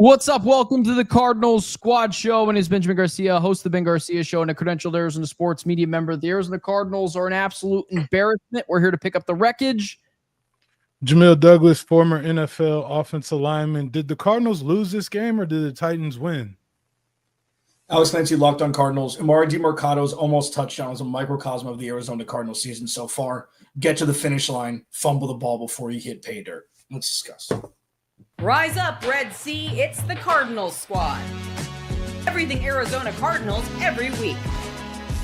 What's up? Welcome to the Cardinals Squad Show. My name is Benjamin Garcia, host of the Ben Garcia Show and a credentialed Arizona sports media member. The Arizona Cardinals are an absolute embarrassment. We're here to pick up the wreckage. Jamil Douglas, former NFL offensive lineman. Did the Cardinals lose this game or did the Titans win? Alex Clancy, Locked on Cardinals. Amari DiMercado's almost touchdown is a microcosm of the Arizona Cardinals season so far. Get to the finish line, fumble the ball before you hit pay dirt. Let's discuss. Rise up, Red Sea. It's the Cardinals Squad. Everything Arizona Cardinals every week.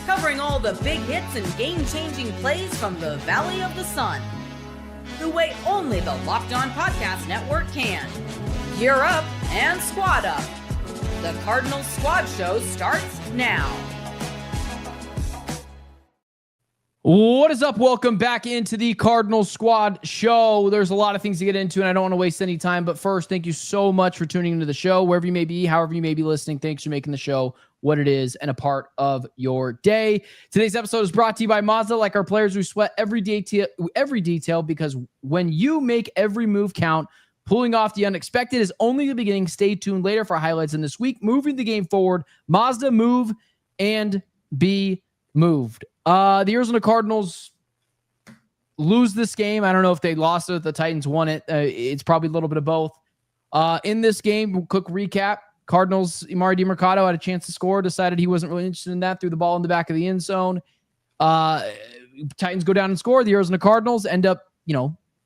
Covering all the big hits and game-changing plays from the Valley of the Sun. The way only the Locked On Podcast Network can. Gear up and squad up. The Cardinals Squad Show starts now. What is up? Welcome back into the Cardinals Squad Show. There's a lot of things to get into, and I don't want to waste any time. But first, thank you so much for tuning into the show. Wherever you may be, however you may be listening, thanks for making the show what it is and a part of your day. Today's episode is brought to you by Mazda. Like our players, we sweat every detail because when you make every move count, pulling off the unexpected is only the beginning. Stay tuned later for highlights in this week. Moving the game forward, Mazda, move and be moved. The Arizona Cardinals lose this game. I don't know if they lost it, the Titans won it. It's probably a little bit of both. In this game, quick recap. Cardinals, Amari DiMercado had a chance to score, decided he wasn't really interested in that, threw the ball in the back of the end zone. Titans go down and score. The Arizona Cardinals end up,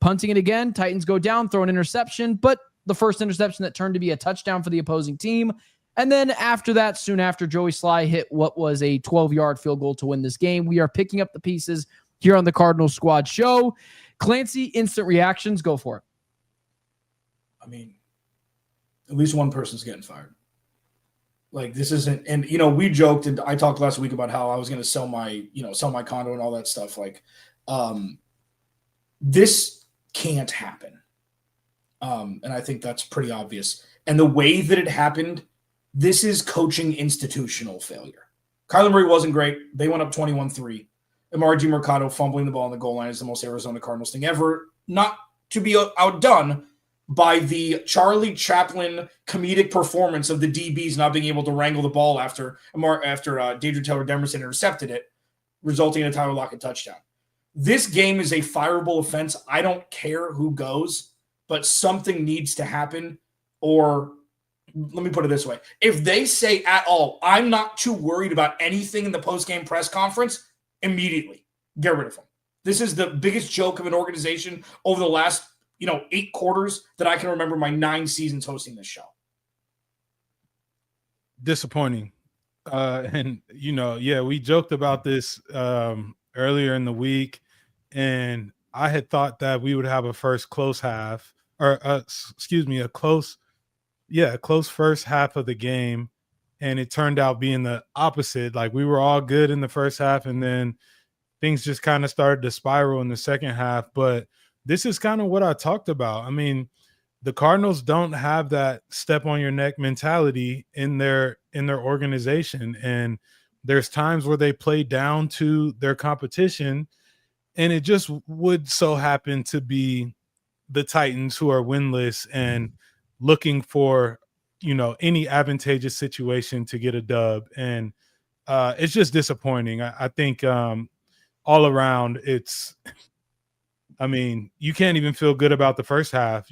punting it again. Titans go down, throw an interception, but the first interception that turned to be a touchdown for the opposing team. And then after that, soon after, Joey Sly hit what was a 12-yard field goal to win this game. We are picking up the pieces here on the Cardinals Squad Show. Clancy, instant reactions, go for it. I mean, at least one person's getting fired. Like, this isn't, and we joked, and I talked last week about how I was going to sell my condo and all that stuff. Like, this can't happen. And I think that's pretty obvious. And the way that it happened, this is coaching institutional failure. Kyler Murray wasn't great. They went up 21-3. Amari DiMercado fumbling the ball on the goal line is the most Arizona Cardinals thing ever. Not to be outdone by the Charlie Chaplin comedic performance of the DBs not being able to wrangle the ball after Deidre Taylor-Demerson intercepted it, resulting in a Tyler Lockett touchdown. This game is a fireable offense. I don't care who goes, but something needs to happen. Or let me put it this way. If they say at all, I'm not too worried about anything in the post-game press conference, immediately get rid of them. This is the biggest joke of an organization over the last 8 quarters that I can remember my 9 seasons hosting this show. Disappointing. We joked about this earlier in the week, and I had thought that we would have a close first half of the game, and it turned out being the opposite. Like, we were all good in the first half, and then things just kind of started to spiral in the second half. But this is kind of what I talked about. I mean, the Cardinals don't have that step on your neck mentality in their organization, and there's times where they play down to their competition, and it just would so happen to be the Titans, who are winless and looking for any advantageous situation to get a dub. And it's just disappointing. I think all around you can't even feel good about the first half,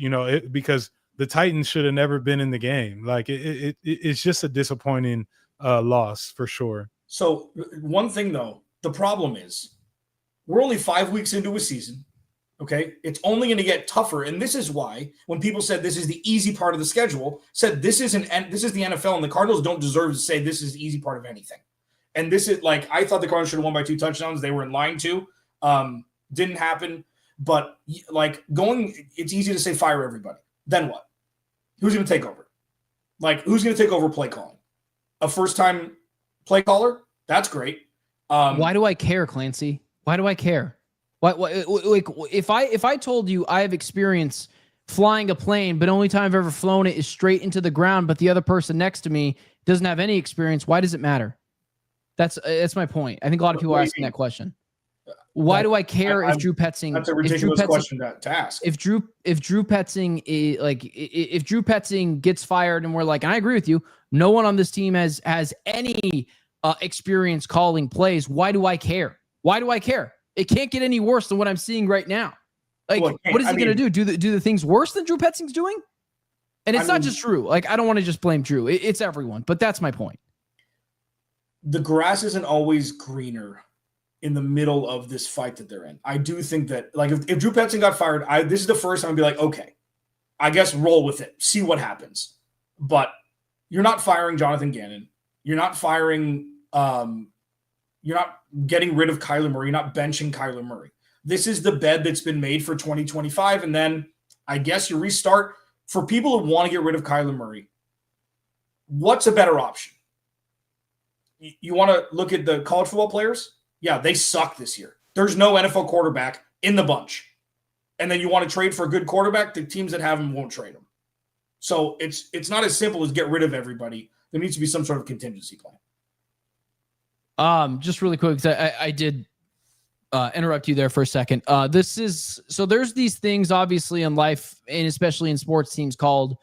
because the Titans should have never been in the game. Like, it's just a disappointing loss for sure. So one thing, though, the problem is we're only 5 weeks into a season. Okay, it's only going to get tougher, and this is why when people said this is the easy part of the schedule, said this is the NFL, and the Cardinals don't deserve to say this is the easy part of anything. And this is like, I thought the Cardinals should have won by 2 touchdowns. They were in line to. Didn't happen. But it's easy to say fire everybody. Then what? Who's going to take over? Like, who's going to take over play calling? A first-time play caller? That's great. Why do I care, Clancy? Why do I care? What, like, if I told you I have experience flying a plane, but only time I've ever flown it is straight into the ground, but the other person next to me doesn't have any experience, why does it matter? That's my point. I think a lot of people are asking that question. why do I care if Drew Petzing? That's a ridiculous question to ask. If Drew Petzing is if Drew Petzing gets fired, and we're like, and I agree with you, no one on this team has any experience calling plays. Why do I care? Why do I care? It can't get any worse than what I'm seeing right now. Like, what is he going to do? Do the things worse than Drew Petzing's doing? And it's not just Drew. Like, I don't want to just blame Drew. It's everyone. But that's my point. The grass isn't always greener in the middle of this fight that they're in. I do think that, like, if Drew Petzing got fired, this is the first time I'd be like, okay, I guess roll with it. See what happens. But you're not firing Jonathan Gannon. You're not firing you're not getting rid of Kyler Murray. You're not benching Kyler Murray. This is the bed that's been made for 2025. And then I guess you restart. For people who want to get rid of Kyler Murray, what's a better option? You want to look at the college football players? Yeah, they suck this year. There's no NFL quarterback in the bunch. And then you want to trade for a good quarterback? The teams that have him won't trade him. So it's not as simple as get rid of everybody. There needs to be some sort of contingency plan. Just really quick, because I did interrupt you there for a second. There's these things obviously in life, and especially in sports teams, called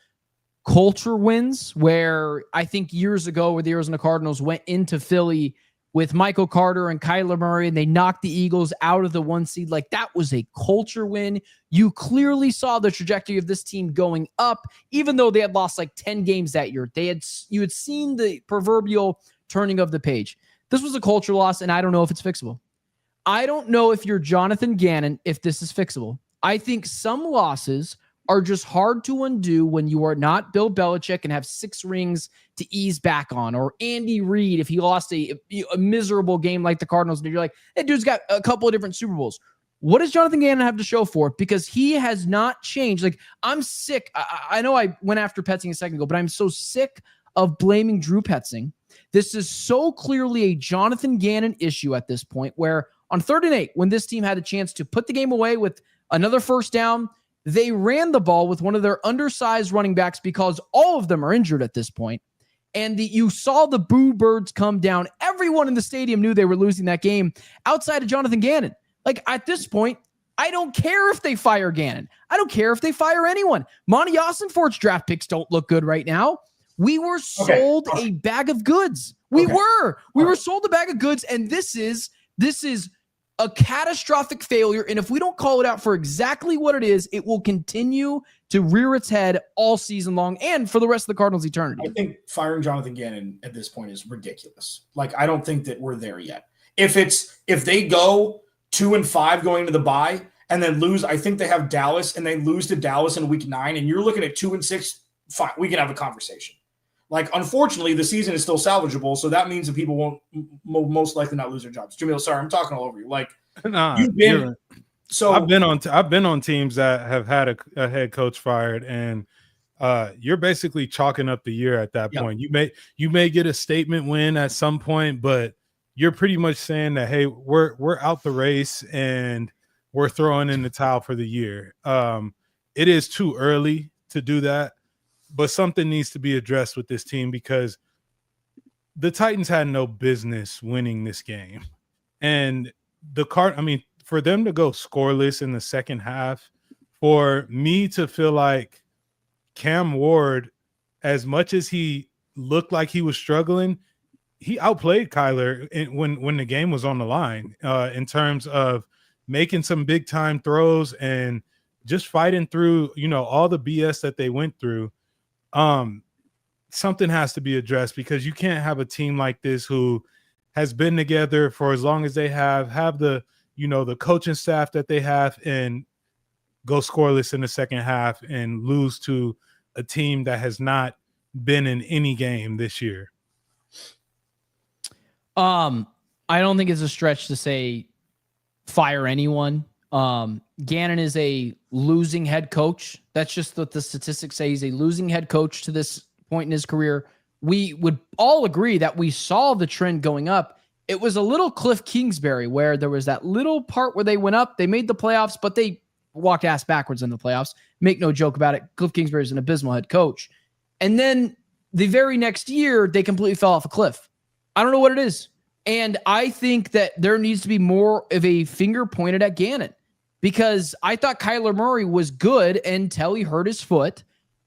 culture wins, where I think years ago where the Arizona Cardinals went into Philly with Michael Carter and Kyler Murray, and they knocked the Eagles out of the 1 seed. Like, that was a culture win. You clearly saw the trajectory of this team going up, even though they had lost like 10 games that year. You had seen the proverbial turning of the page. This was a culture loss, and I don't know if it's fixable. I don't know if you're Jonathan Gannon, if this is fixable. I think some losses are just hard to undo when you are not Bill Belichick and have 6 rings to ease back on, or Andy Reid if he lost a miserable game like the Cardinals. And you're like, that dude's got a couple of different Super Bowls. What does Jonathan Gannon have to show for it? Because he has not changed. Like, I'm sick. I know I went after Petzing a second ago, but I'm so sick of blaming Drew Petzing. This is so clearly a Jonathan Gannon issue at this point, where on 3rd and 8, when this team had a chance to put the game away with another first down, they ran the ball with one of their undersized running backs because all of them are injured at this point. And you saw the boo birds come down. Everyone in the stadium knew they were losing that game outside of Jonathan Gannon. Like, at this point, I don't care if they fire Gannon. I don't care if they fire anyone. Monty Ossenfort's draft picks don't look good right now. We were sold a bag of goods. We were sold a bag of goods, and this is a catastrophic failure. And if we don't call it out for exactly what it is, it will continue to rear its head all season long and for the rest of the Cardinals' eternity. I think firing Jonathan Gannon at this point is ridiculous. Like, I don't think that we're there yet. If they go 2-5 going to the bye and then lose, I think they have Dallas, and they lose to Dallas in week 9, and you're looking at 2-6, fine, we can have a conversation. Like, unfortunately, the season is still salvageable, so that means that people won't most likely not lose their jobs. Jamil, sorry, I'm talking all over you. Like, you've been so. I've been on teams that have had a head coach fired, and you're basically chalking up the year at that point. You may get a statement win at some point, but you're pretty much saying that, hey, we're out the race and we're throwing in the towel for the year. It is too early to do that. But something needs to be addressed with this team, because the Titans had no business winning this game. And for them to go scoreless in the second half, for me to feel like Cam Ward, as much as he looked like he was struggling, he outplayed Kyler when the game was on the line in terms of making some big time throws and just fighting through, all the BS that they went through. Something has to be addressed, because you can't have a team like this who has been together for as long as they have the coaching staff that they have, and go scoreless in the second half and lose to a team that has not been in any game this year. I don't think it's a stretch to say fire anyone. Gannon is a losing head coach. That's just what the statistics say. He's a losing head coach to this point in his career. We would all agree that we saw the trend going up. It was a little Cliff Kingsbury, where there was that little part where they went up, they made the playoffs, but they walked ass backwards in the playoffs. Make no joke about it. Cliff Kingsbury is an abysmal head coach. And then the very next year, they completely fell off a cliff. I don't know what it is. And I think that there needs to be more of a finger pointed at Gannon, because I thought Kyler Murray was good until he hurt his foot.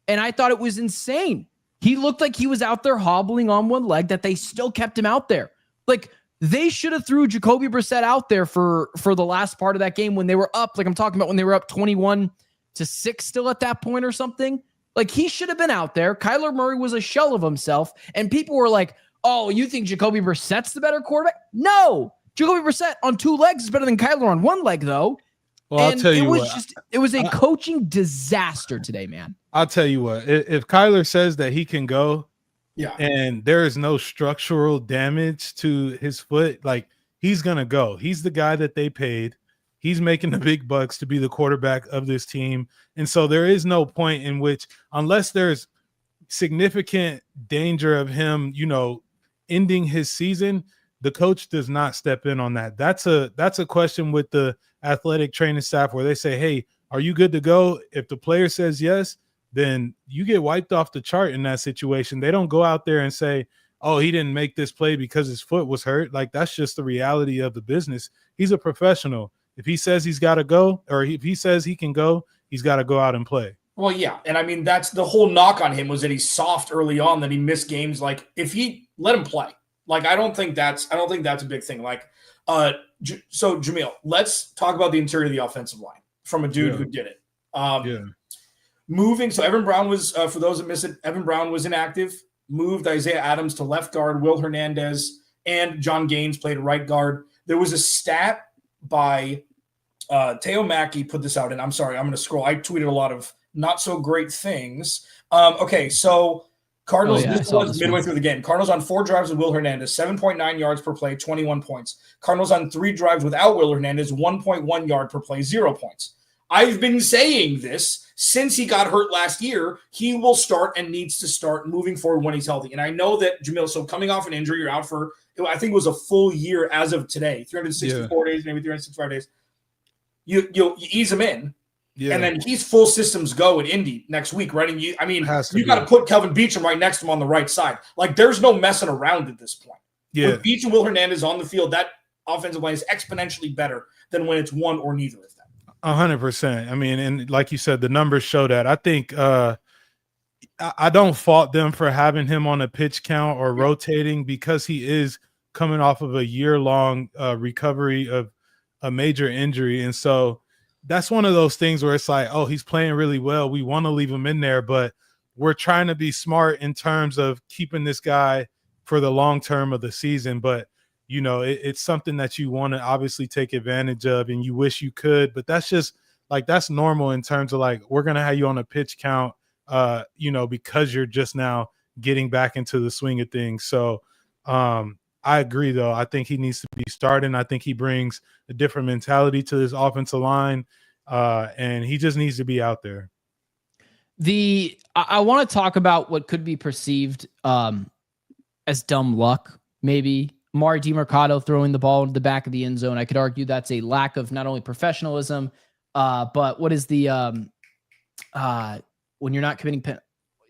And I thought it was insane. He looked like he was out there hobbling on one leg, that they still kept him out there. Like, they should have threw Jacoby Brissett out there for the last part of that game when they were up. Like I'm talking about when they were up 21-6 still at that point or something. Like, he should have been out there. Kyler Murray was a shell of himself. And people were like, oh, you think Jacoby Brissett's the better quarterback? No. Jacoby Brissett on 2 legs is better than Kyler on 1 leg, though. Well, and I'll tell you it was a coaching disaster today, man. I'll tell you what, if Kyler says that he can go, Yeah. and there is no structural damage to his foot, like, he's going to go. He's the guy that they paid. He's making the big bucks to be the quarterback of this team. And so there is no point in which, unless there's significant danger of him, ending his season, the coach does not step in on that. That's a question with the athletic training staff where they say, hey, are you good to go? If the player says yes, then you get wiped off the chart in that situation. They don't go out there and say, oh, he didn't make this play because his foot was hurt. Like, that's just the reality of the business. He's a professional. If he says he's got to go, or if he says he can go, he's got to go out and play. Well, yeah. And I mean, that's the whole knock on him, was that he's soft early on, that he missed games. Like, if he let him play, like, I don't think that's a big thing. Like, so Jamil, let's talk about the interior of the offensive line from a dude who did it. Moving. So Evan Brown was, for those that miss it, Evan Brown was inactive, moved Isaiah Adams to left guard, Will Hernandez and John Gaines played right guard. There was a stat by Teo Mackey put this out, and I'm sorry, I'm going to scroll. I tweeted a lot of not so great things. Okay, so Cardinals, this was midway through the game. Cardinals on 4 drives with Will Hernandez, 7.9 yards per play, 21 points. Cardinals on 3 drives without Will Hernandez, 1.1 yard per play, 0 points. I've been saying this since he got hurt last year. He will start and needs to start moving forward when he's healthy. And I know that, Jamil, so coming off an injury, you're out for, I think it was a full year as of today, 364 days, maybe 365 days. You ease him in. Yeah. And then he's full systems go at Indy next week, right? And you got to put Kelvin Beachum right next to him on the right side. Like, there's no messing around at this point. Yeah. With Beach and Will Hernandez on the field, that offensive line is exponentially better than when it's one or neither of them. 100%. I mean, and like you said, the numbers show that. I think I don't fault them for having him on a pitch count or rotating, because he is coming off of a year-long recovery of a major injury. And so that's one of those things where it's like, oh, he's playing really well. We want to leave him in there, but we're trying to be smart in terms of keeping this guy for the long term of the season. But, it's something that you want to obviously take advantage of, and you wish you could, but that's just like, that's normal in terms of like, we're going to have you on a pitch count, because you're just now getting back into the swing of things. So I agree, though. I think he needs to be starting. I think he brings a different mentality to this offensive line, and he just needs to be out there. I want to talk about what could be perceived as dumb luck, maybe. Amari DiMercato throwing the ball into the back of the end zone. I could argue that's a lack of not only professionalism, but what is the when you're not committing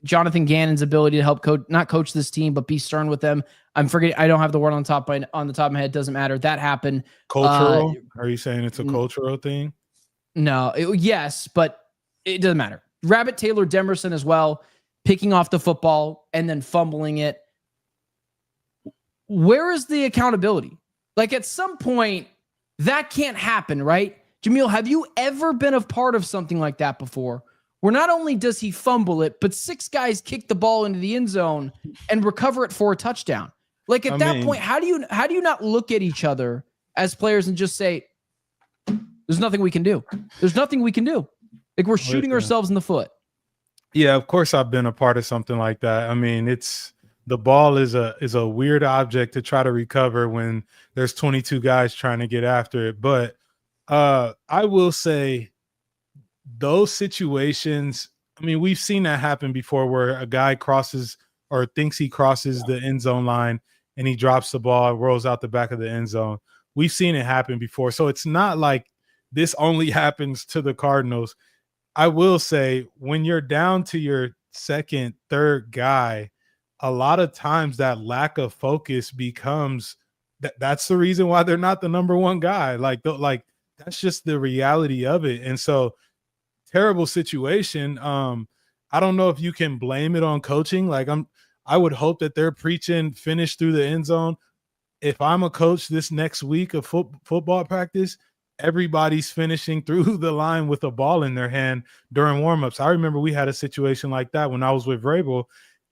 Jonathan Gannon's ability to help not coach this team, but be stern with them. I'm forgetting. I don't have the word on the top of my head. Doesn't matter. That happened. Cultural? Are you saying it's a cultural thing? No. Yes, but it doesn't matter. Rabbit Taylor Demerson as well, picking off the football and then fumbling it. Where is the accountability? Like, at some point, that can't happen, right? Jamil, have you ever been a part of something like that before? Where not only does he fumble it, but 6 guys kick the ball into the end zone and recover it for a touchdown. Like, at that point, how do you not look at each other as players and just say, there's nothing we can do. There's nothing we can do. Like, we're shooting ourselves in the foot. Yeah, of course I've been a part of something like that. I mean, the ball is a weird object to try to recover when there's 22 guys trying to get after it. But I will say those situations, I mean, we've seen that happen before, where a guy crosses or thinks he crosses the end zone line and he drops the ball, rolls out the back of the end zone. We've seen it happen before. So it's not like this only happens to the Cardinals. I will say, when you're down to your second, third guy, a lot of times that lack of focus becomes that's the reason why they're not the number one guy. Like that's just the reality of it. And so terrible situation. I don't know if you can blame it on coaching. Like I would hope that they're preaching finish through the end zone. If I'm a coach this next week of football practice, everybody's finishing through the line with a ball in their hand during warmups. I remember we had a situation like that when I was with Vrabel.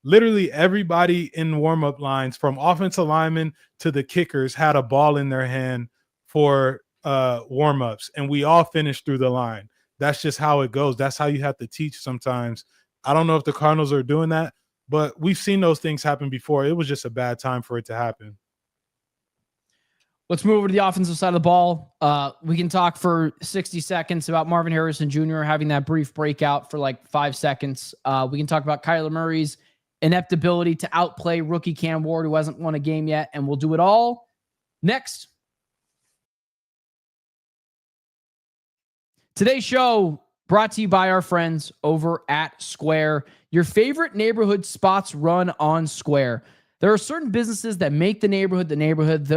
Literally everybody in warm-up lines, from offensive linemen to the kickers, had a ball in their hand for warm-ups, and we all finished through the line. That's just how it goes. That's how you have to teach sometimes. I don't know if the Cardinals are doing that, but we've seen those things happen before. It was just a bad time for it to happen. Let's move over to the offensive side of the ball. We can talk for 60 seconds about Marvin Harrison Jr. having that brief breakout for like 5 seconds. We can talk about Kyler Murray's inept ability to outplay rookie Cam Ward, who hasn't won a game yet, and we'll do it all next. Today's show brought to you by our friends over at Square. Your favorite neighborhood spots run on Square. There are certain businesses that make the neighborhood the neighborhood.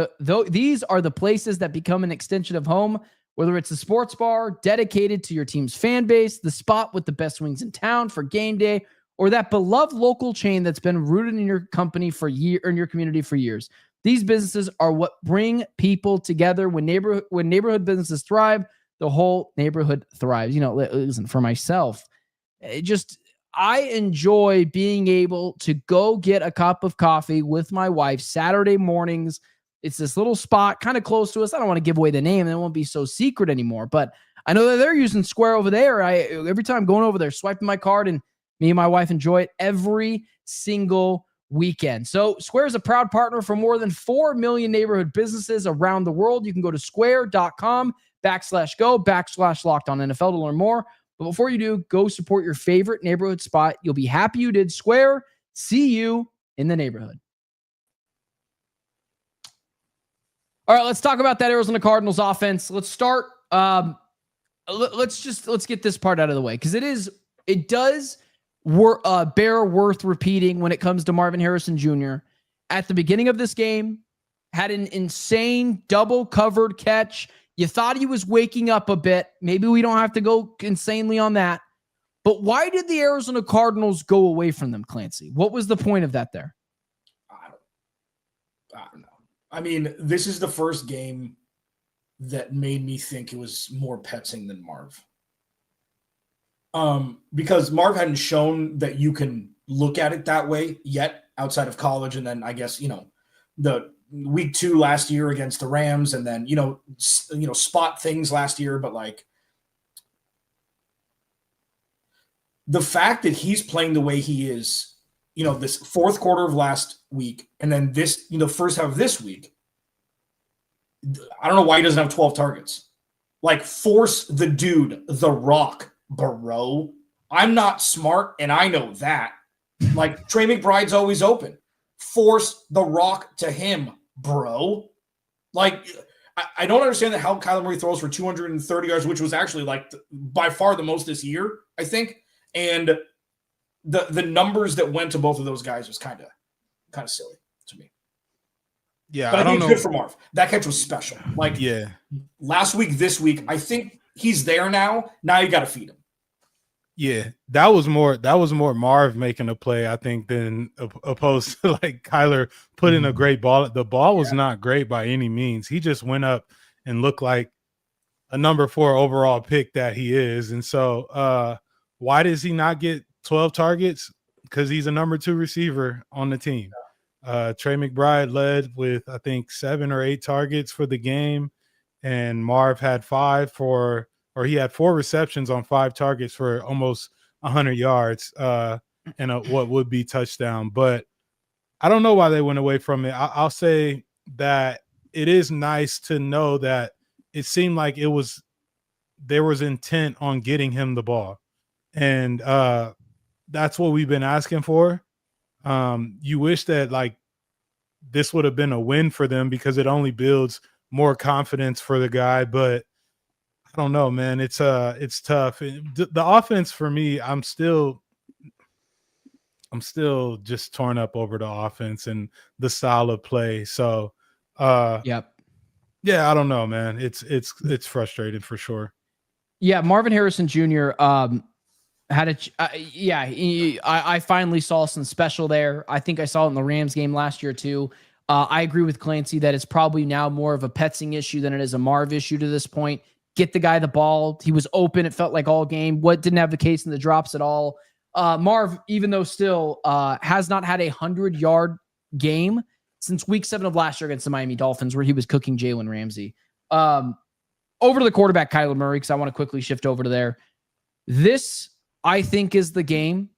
These are the places that become an extension of home, whether it's a sports bar dedicated to your team's fan base, the spot with the best wings in town for game day, or that beloved local chain that's been rooted in your company for in your community for years. These businesses are what bring people together. When neighborhood businesses thrive, the whole neighborhood thrives. You know, listen, for myself, I enjoy being able to go get a cup of coffee with my wife Saturday mornings. It's this little spot kind of close to us. I don't want to give away the name, and it won't be so secret anymore, but I know that they're using Square over there. Every time I'm going over there, swiping my card, and me and my wife enjoy it every single weekend. So Square is a proud partner for more than 4 million neighborhood businesses around the world. You can go to square.com/go/LockedOnNFL to learn more. But before you do, go support your favorite neighborhood spot. You'll be happy you did. Square, see you in the neighborhood. All right, let's talk about that Arizona Cardinals offense. Let's start. Let's get this part out of the way, because it does bear worth repeating when it comes to Marvin Harrison Jr. At the beginning of this game, had an insane double covered catch. You thought he was waking up a bit. Maybe we don't have to go insanely on that. But why did the Arizona Cardinals go away from them, Clancy? What was the point of that there? I don't know. I mean, this is the first game that made me think it was more Petzing than Marv. Because Marv hadn't shown that you can look at it that way yet outside of college. And then I guess, the week 2 last year against the Rams, and then, spot things last year. But like the fact that he's playing the way he is, this fourth quarter of last week, and then this, first half of this week, I don't know why he doesn't have 12 targets. Like, force the dude, the rock, bro. I'm not smart, and I know that. Like, Trey McBride's always open. Force the rock to him, bro. Like, I don't understand how Kyler Murray throws for 230 yards, which was actually like by far the most this year, I think. And the numbers that went to both of those guys was kind of silly to me. Yeah, but I think it's good for Marv. That catch was special. Like, yeah, last week, this week, I think he's there now. Now you got to feed him. Yeah, that was more Marv making a play, I think, than opposed to like Kyler putting a great ball. The ball was not great by any means. He just went up and looked like a number 4 overall pick that he is. And so why does he not get 12 targets? Because he's a number 2 receiver on the team. Trey McBride led with, I think, 7 or 8 targets for the game, and Marv had he had 4 receptions on 5 targets for almost 100 yards and what would be touchdown. But I don't know why they went away from it. I'll say that it is nice to know that it seemed like there was intent on getting him the ball. And that's what we've been asking for. You wish that like this would have been a win for them, because it only builds more confidence for the guy. But I don't know, man. It's tough. The offense for me, I'm still just torn up over the offense and the style of play. So Yep. Yeah, I don't know, man. It's frustrating for sure. Yeah, Marvin Harrison Jr. Had I finally saw some special there. I think I saw it in the Rams game last year too. I agree with Clancy that it's probably now more of a Petzing issue than it is a Marv issue to this point. Get the guy the ball. He was open. It felt like all game. What didn't have the case in the drops at all. Marv, even though still has not had a 100-yard game since week 7 of last year against the Miami Dolphins, where he was cooking Jalen Ramsey. Over to the quarterback, Kyler Murray, because I want to quickly shift over to there. This, I think, is the game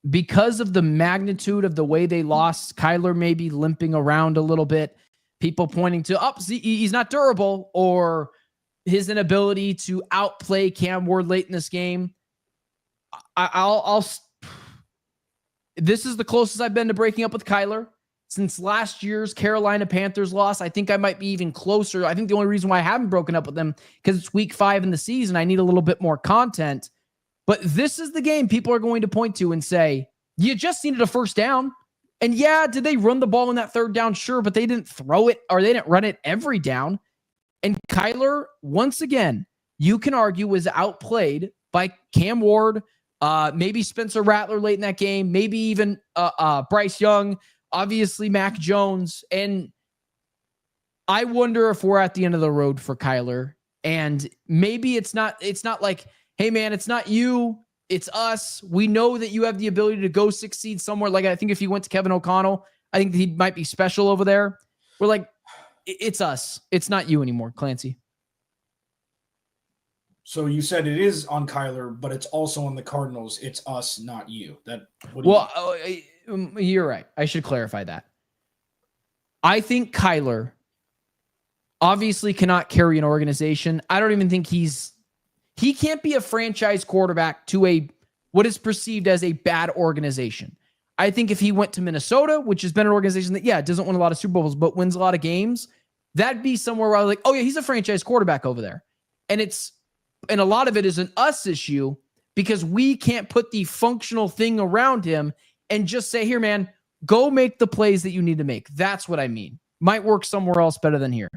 because of the magnitude of the way they lost. Kyler maybe limping around a little bit. People pointing to, he's not durable, or his inability to outplay Cam Ward late in this game. This is the closest I've been to breaking up with Kyler since last year's Carolina Panthers loss. I think I might be even closer. I think the only reason why I haven't broken up with them because it's week 5 in the season. I need a little bit more content. But this is the game people are going to point to and say, you just needed a first down. And yeah, did they run the ball in that third down? Sure, but they didn't throw it or they didn't run it every down. And Kyler, once again, you can argue was outplayed by Cam Ward, maybe Spencer Rattler late in that game, maybe even Bryce Young, obviously Mac Jones. And I wonder if we're at the end of the road for Kyler. And maybe it's not like, hey man, it's not you, it's us. We know that you have the ability to go succeed somewhere. Like I think if he went to Kevin O'Connell, I think he might be special over there. We're like, it's us. It's not you anymore, Clancy. So you said it is on Kyler, but it's also on the Cardinals. It's us, not you. You're right. I should clarify that. I think Kyler obviously cannot carry an organization. I don't even think he can't be a franchise quarterback to what is perceived as a bad organization. I think if he went to Minnesota, which has been an organization that, doesn't win a lot of Super Bowls, but wins a lot of games, that'd be somewhere where I was like, oh yeah, he's a franchise quarterback over there. And a lot of it is an us issue because we can't put the functional thing around him and just say, here, man, go make the plays that you need to make. That's what I mean. Might work somewhere else better than here.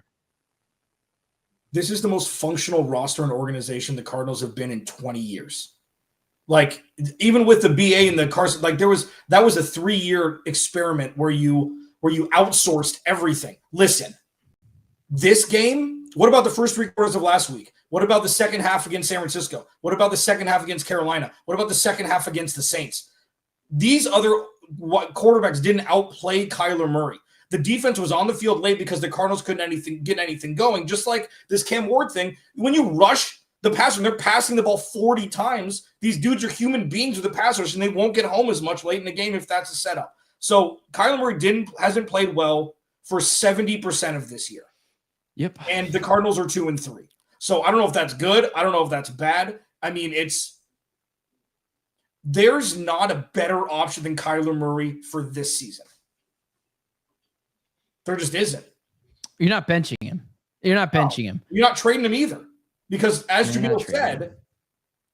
This is the most functional roster and organization the Cardinals have been in 20 years. Like, even with the BA and the Carson, like that was a 3-year experiment where you outsourced everything. Listen, this game, what about the first 3 quarters of last week? What about the second half against San Francisco? What about the second half against Carolina? What about the second half against the Saints? These other quarterbacks didn't outplay Kyler Murray. The defense was on the field late because the Cardinals couldn't get anything going. Just like this Cam Ward thing, when you rush the passer, they're passing the ball 40 times. These dudes are human beings with the passers, and they won't get home as much late in the game if that's a setup. So Kyler Murray hasn't played well for 70% of this year. Yep. And the Cardinals are 2-3. So I don't know if that's good. I don't know if that's bad. I mean, there's not a better option than Kyler Murray for this season. There just isn't. You're not benching him. You're not benching him. You're not trading him either. Because as Jamil said,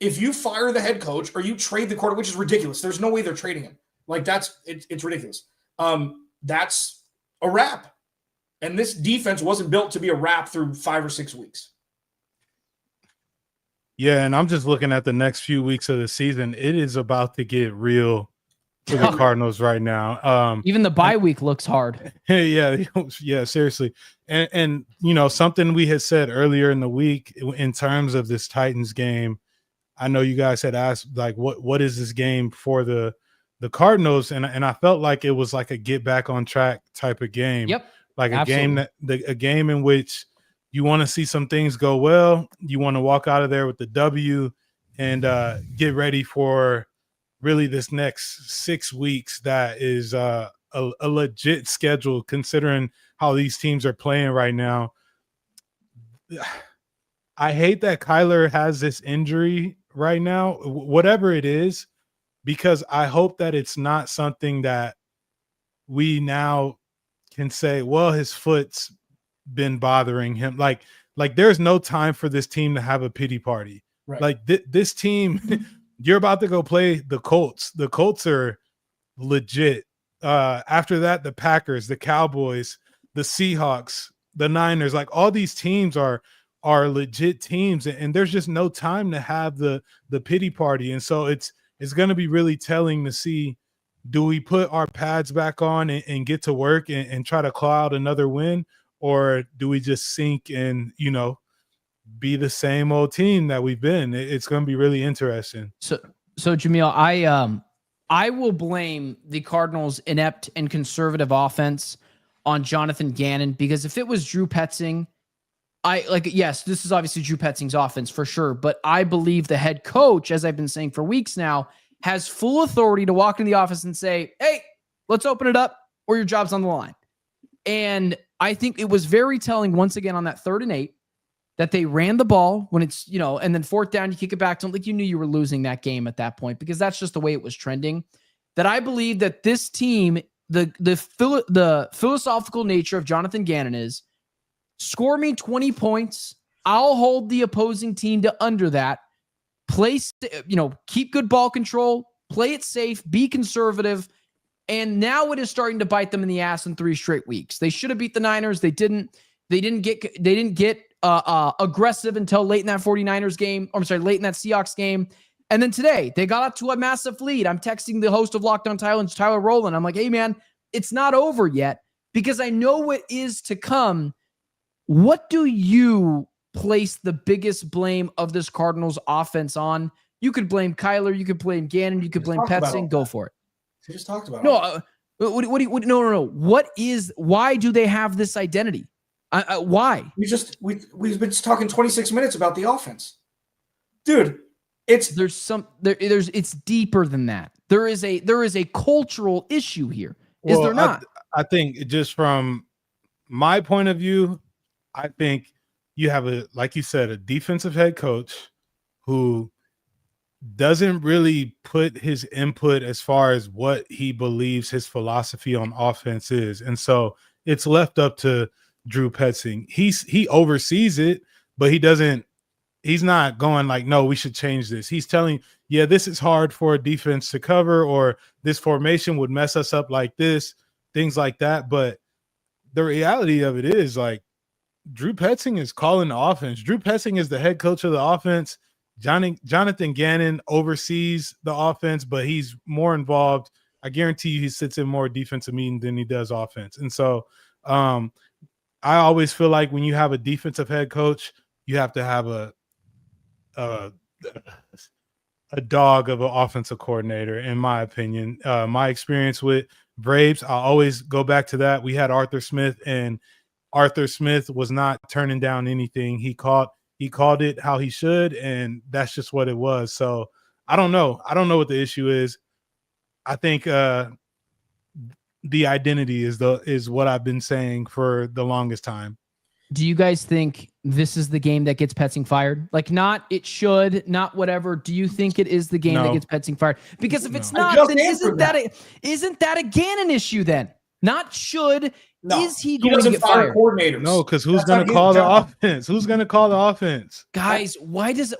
if you fire the head coach or you trade the quarterback, which is ridiculous, there's no way they're trading him. Like it's ridiculous. That's a wrap. And this defense wasn't built to be a wrap through 5 or 6 weeks. Yeah, and I'm just looking at the next few weeks of the season. It is about to get real for the Cardinals right now. Even the bye week looks hard. Yeah, seriously. And something we had said earlier in the week in terms of this Titans game, I know you guys had asked, like, what is this game for the Cardinals? And I felt like it was like a get back on track type of game. Yep. Like Absolutely. a game in which you want to see some things go well. You want to walk out of there with the W and get ready for really this next 6 weeks. That is a legit schedule considering how these teams are playing right now. I hate that Kyler has this injury right now, whatever it is, because I hope that it's not something that we now can say, well, his foot's been bothering him. Like there's no time for this team to have a pity party. Right. Like this team, you're about to go play the Colts. The Colts are legit. After that, the Packers, the Cowboys, the Seahawks, the Niners, like all these teams are legit teams, and there's just no time to have the pity party. And so it's going to be really telling to see, do we put our pads back on and get to work and try to claw out another win, or do we just sink and, be the same old team that we've been? It's going to be really interesting. So Jamil, I will blame the Cardinals' inept and conservative offense on Jonathan Gannon, because if it was Drew Petzing, yes, this is obviously Drew Petzing's offense for sure, but I believe the head coach, as I've been saying for weeks now, has full authority to walk into the office and say, hey, let's open it up or your job's on the line. And I think it was very telling once again on that 3rd and 8 that they ran the ball when it's, and then 4th down, you kick it back to them. Like, you knew you were losing that game at that point, because that's just the way it was trending. That I believe that this team, the philosophical nature of Jonathan Gannon is, score me 20 points, I'll hold the opposing team to under that. Keep good ball control, play it safe, be conservative. And now it is starting to bite them in the ass in 3 straight weeks. They should have beat the Niners. They didn't get aggressive until late in that 49ers game. Late in that Seahawks game. And then today they got up to a massive lead. I'm texting the host of Locked On Titans, Tyler Rowland. I'm like, hey man, it's not over yet, because I know what is to come. What do you place the biggest blame of this Cardinals offense on? You could blame Kyler, you could blame Gannon, you could blame Petzing. Go for it. We just talked about it. No. Why do they have this identity? Why? We've been talking 26 minutes about the offense, dude. It's deeper than that. There is a cultural issue here. Is there not? I think just from my point of view, I think you have like you said, a defensive head coach who doesn't really put his input as far as what he believes his philosophy on offense is. And so it's left up to Drew Petzing. He oversees it, but he's not going like, no, we should change this. He's telling, yeah, this is hard for a defense to cover, or this formation would mess us up like this, things like that. But the reality of it is, like, Drew Petzing is calling the offense. Drew Petzing is the head coach of the offense. Jonathan Gannon oversees the offense, but he's more involved. I guarantee you he sits in more defensive meetings than he does offense. And so I always feel like when you have a defensive head coach, you have to have a dog of an offensive coordinator, in my opinion. My experience with Braves, I always go back to that. We had Arthur Smith, and Arthur Smith was not turning down anything. He called it how he should, and that's just what it was. So I don't know. I don't know what the issue is. I think the identity is what I've been saying for the longest time. Do you guys think this is the game that gets Petzing fired? Like, not it should, not whatever. Do you think it is the game that gets Petzing fired? Because if it's not, then isn't that a Gannon issue then? Not should. No, is he going to get fired? Coordinators. No, because who's going to call the offense? Who's going to call the offense? Guys, why does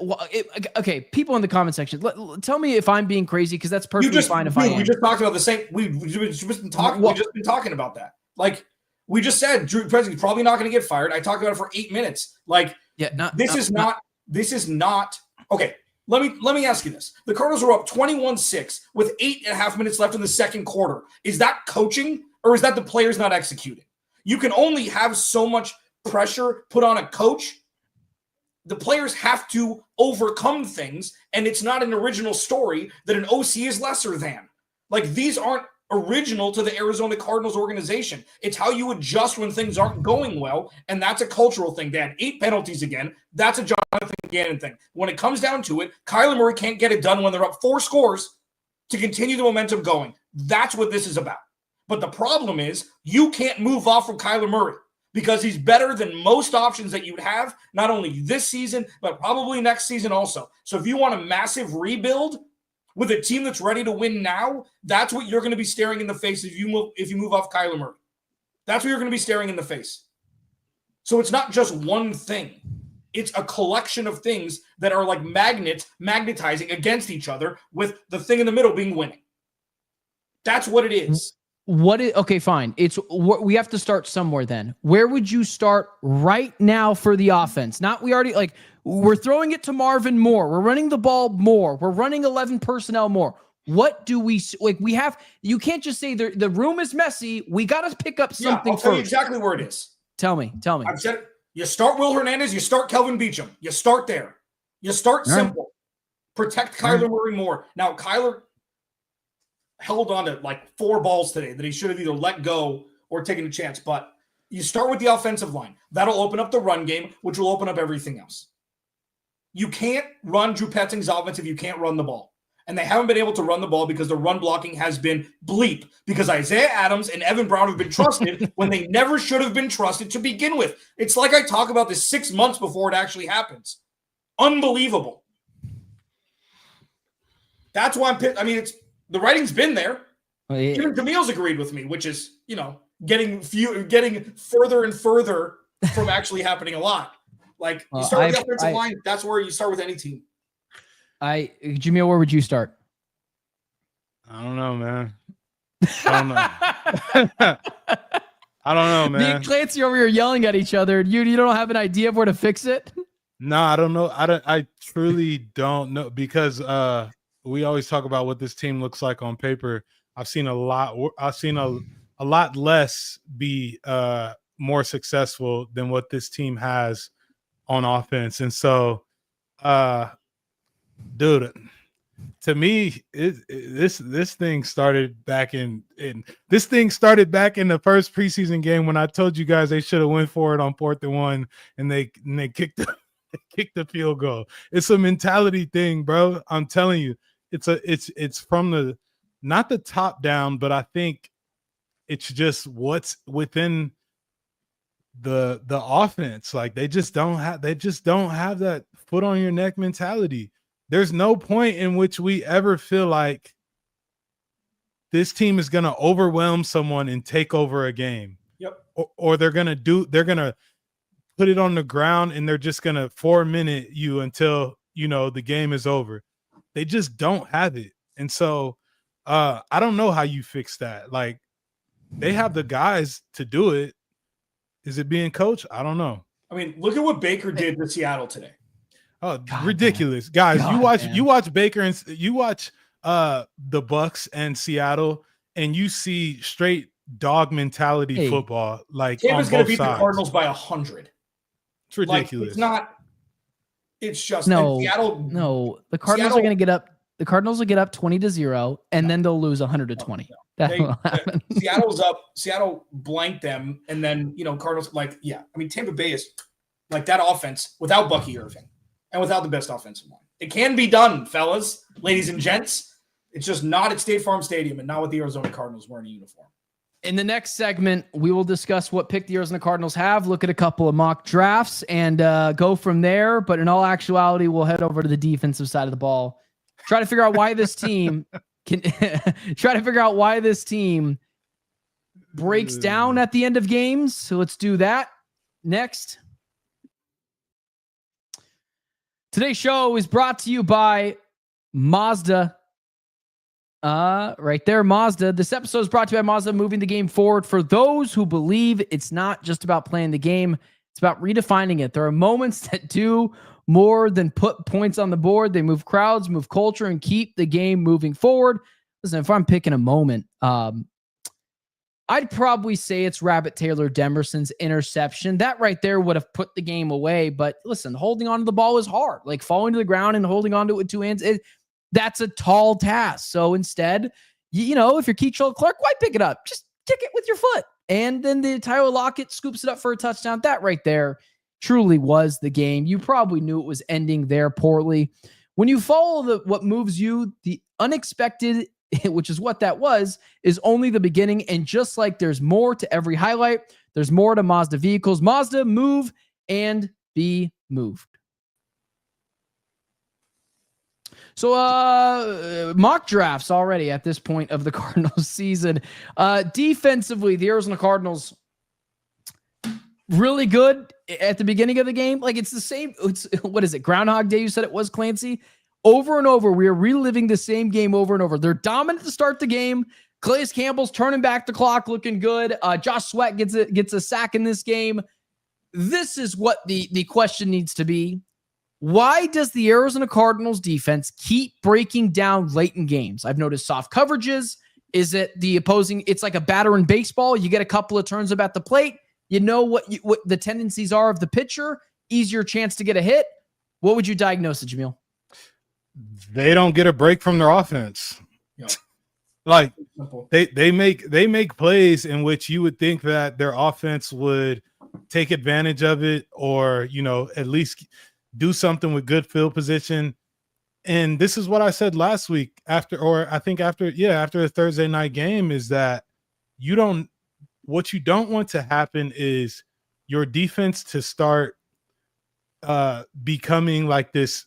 okay, people in the comment section, tell me if I'm being crazy, because that's perfectly fine if I am. We just talked about the same. We've just been talking about that. Like, we just said Drew Petzing's probably not going to get fired. I talked about it for 8 minutes. Like, this is not okay. Let me ask you this. The Cardinals were up 21-6 with 8.5 minutes left in the second quarter. Is that coaching, or is that the players not executing? You can only have so much pressure put on a coach. The players have to overcome things, and it's not an original story that an OC is lesser than. Like, these aren't original to the Arizona Cardinals organization. It's how you adjust when things aren't going well, and that's a cultural thing. They had 8 penalties again. That's a Jonathan Gannon thing. When it comes down to it, Kyler Murray can't get it done when they're up 4 scores to continue the momentum going. That's what this is about. But the problem is you can't move off from Kyler Murray, because he's better than most options that you'd have, not only this season, but probably next season also. So if you want a massive rebuild with a team that's ready to win now, that's what you're going to be staring in the face if you move off Kyler Murray. That's what you're going to be staring in the face. So it's not just one thing. It's a collection of things that are like magnetizing against each other, with the thing in the middle being winning. That's what it is. Okay, fine. We have to start somewhere then. Where would you start right now for the offense? We're throwing it to Marvin more. We're running the ball more. We're running 11 personnel more. What do we like? You can't just say the room is messy. We got to pick up something. I'll tell you exactly where it is. Tell me. I've said it. You start Will Hernandez. You start Kelvin Beachum. You start there. You start simple. Right. Protect Kyler Murray more. Now, Kyler held on to like 4 balls today that he should have either let go or taken a chance. But you start with the offensive line. That'll open up the run game, which will open up everything else. You can't run Drew Petzing's offense if you can't run the ball. And they haven't been able to run the ball because the run blocking has been bleep. Because Isaiah Adams and Evan Brown have been trusted when they never should have been trusted to begin with. It's like I talk about this 6 months before it actually happens. Unbelievable. That's why I'm pissed. I mean, the writing's been there. Even Jamil's agreed with me, which is, getting further and further from actually happening a lot. Like, you start with the offensive line. That's where you start with any team. Jamil, where would you start? I don't know, man. I don't know, man. Me and Clancy over here yelling at each other. You don't have an idea of where to fix it? No, I don't know. I truly don't know, because we always talk about what this team looks like on paper. I've seen a lot less be more successful than what this team has on offense. And so dude, to me, this thing started back in the first preseason game when I told you guys they should have went for it on 4th and 1, and they kicked the field goal. It's a mentality thing, bro. I'm telling you, it's from not the top down, but I think it's just what's within the offense. Like, they just don't have that foot on your neck mentality. There's no point in which we ever feel like this team is going to overwhelm someone and take over a game. Yep. Or they're going to put it on the ground and they're just going to 4-minute you until, the game is over. They just don't have it. And so I don't know how you fix that. Like, they have the guys to do it. Is it being coached? I don't know. I mean, look at what Baker did to Seattle today. Oh, God, ridiculous. Man. Guys, you watch Baker and you watch the Bucks and Seattle, and you see straight dog mentality football. Like, Tampa's going to beat the Cardinals by 100. It's ridiculous. It's just Seattle. No, the Cardinals are going to get up. The Cardinals will get up 20-0, and then they'll lose 100-20. That will happen. Seattle blanked them, and then Cardinals. Tampa Bay is like that offense without Bucky Irving. And without the best offensive line. It can be done, fellas, ladies and gents. It's just not at State Farm Stadium and not with the Arizona Cardinals wearing a uniform. In the next segment, we will discuss what pick the Arizona Cardinals have, look at a couple of mock drafts, and go from there. But in all actuality, we'll head over to the defensive side of the ball. Try to figure out why this team breaks down at the end of games. So let's do that next. Today's show is brought to you by Mazda. Right there, Mazda. This episode is brought to you by Mazda, moving the game forward for those who believe it's not just about playing the game. It's about redefining it. There are moments that do more than put points on the board. They move crowds, move culture, and keep the game moving forward. Listen, if I'm picking a moment, I'd probably say it's Rabbit Taylor Demerson's interception. That right there would have put the game away. But listen, holding on to the ball is hard. Like, falling to the ground and holding on to it with 2 hands, that's a tall task. So instead, if you're Keachel Clark, why pick it up? Just kick it with your foot. And then the Tyler Lockett scoops it up for a touchdown. That right there truly was the game. You probably knew it was ending there poorly. When you follow what moves you, the unexpected, which is what that was, is only the beginning. And just like there's more to every highlight, there's more to Mazda vehicles. Mazda, move and be moved. So mock drafts already at this point of the Cardinals season. Defensively, the Arizona Cardinals, really good at the beginning of the game. Like, it's the same. What is it? Groundhog Day, you said it was, Clancy? Over and over, we are reliving the same game over and over. They're dominant to start the game. Calais Campbell's turning back the clock, looking good. Josh Sweat gets a sack in this game. This is what the question needs to be. Why does the Arizona Cardinals defense keep breaking down late in games? I've noticed soft coverages. Is it the opposing? It's like a batter in baseball. You get a couple of turns up at the plate. You know what the tendencies are of the pitcher. Easier chance to get a hit. What would you diagnose it, Jamil? They don't get a break from their offense. Yeah. Like they make plays in which you would think that their offense would take advantage of it, or at least do something with good field position. And this is what I said last week after the Thursday night game, is that what you don't want to happen is your defense to start becoming like this.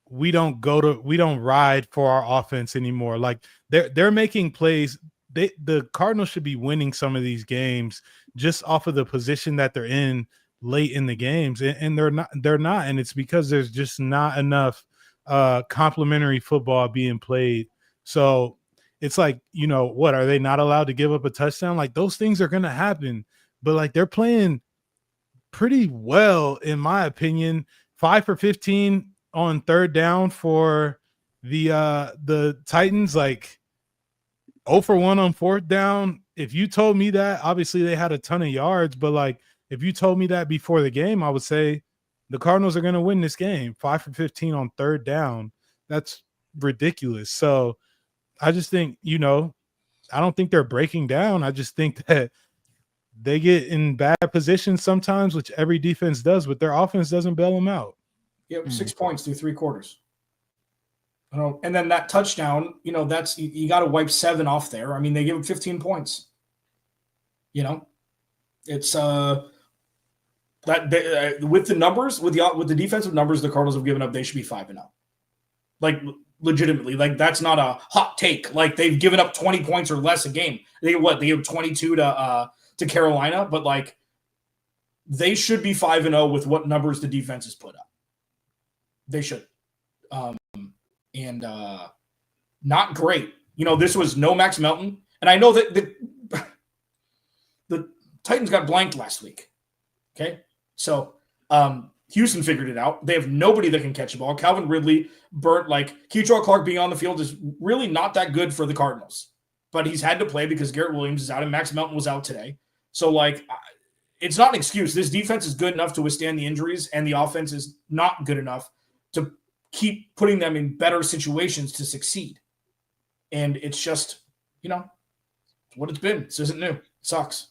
We don't ride for our offense anymore. Like they're making plays. The Cardinals should be winning some of these games just off of the position that they're in late in the games, and they're not, and it's because there's just not enough complementary football being played. So it's like, what, are they not allowed to give up a touchdown? Like, those things are going to happen, but like, they're playing pretty well, in my opinion. 5 for 15 on third down for the Titans, like 0 for 1 on fourth down. If you told me that, obviously they had a ton of yards, but like, if you told me that before the game, I would say the Cardinals are going to win this game. 5 for 15 on third down. That's ridiculous. So I just think, I don't think they're breaking down. I just think that they get in bad positions sometimes, which every defense does, but their offense doesn't bail them out. Yep, 6 points through 3 quarters. And then that touchdown, that's you got to wipe 7 off there. I mean, they give them 15 points. It's that with the numbers, with the defensive numbers the Cardinals have given up, they should be 5-0. Like, legitimately, like, that's not a hot take. Like, they've given up 20 points or less a game. They have 22 to Carolina, but like, they should be 5-0 with what numbers the defense has put up. They should. And not great. This was no Max Melton, and I know that the Titans got blanked last week. Okay, so Houston figured it out. They have nobody that can catch the ball. Calvin Ridley burnt. Like, Keitrell Clark being on the field is really not that good for the Cardinals, but he's had to play because Garrett Williams is out and Max Melton was out today. So, like, it's not an excuse. This defense is good enough to withstand the injuries, and the offense is not good enough to keep putting them in better situations to succeed. And it's just, what it's been. This isn't new. It sucks.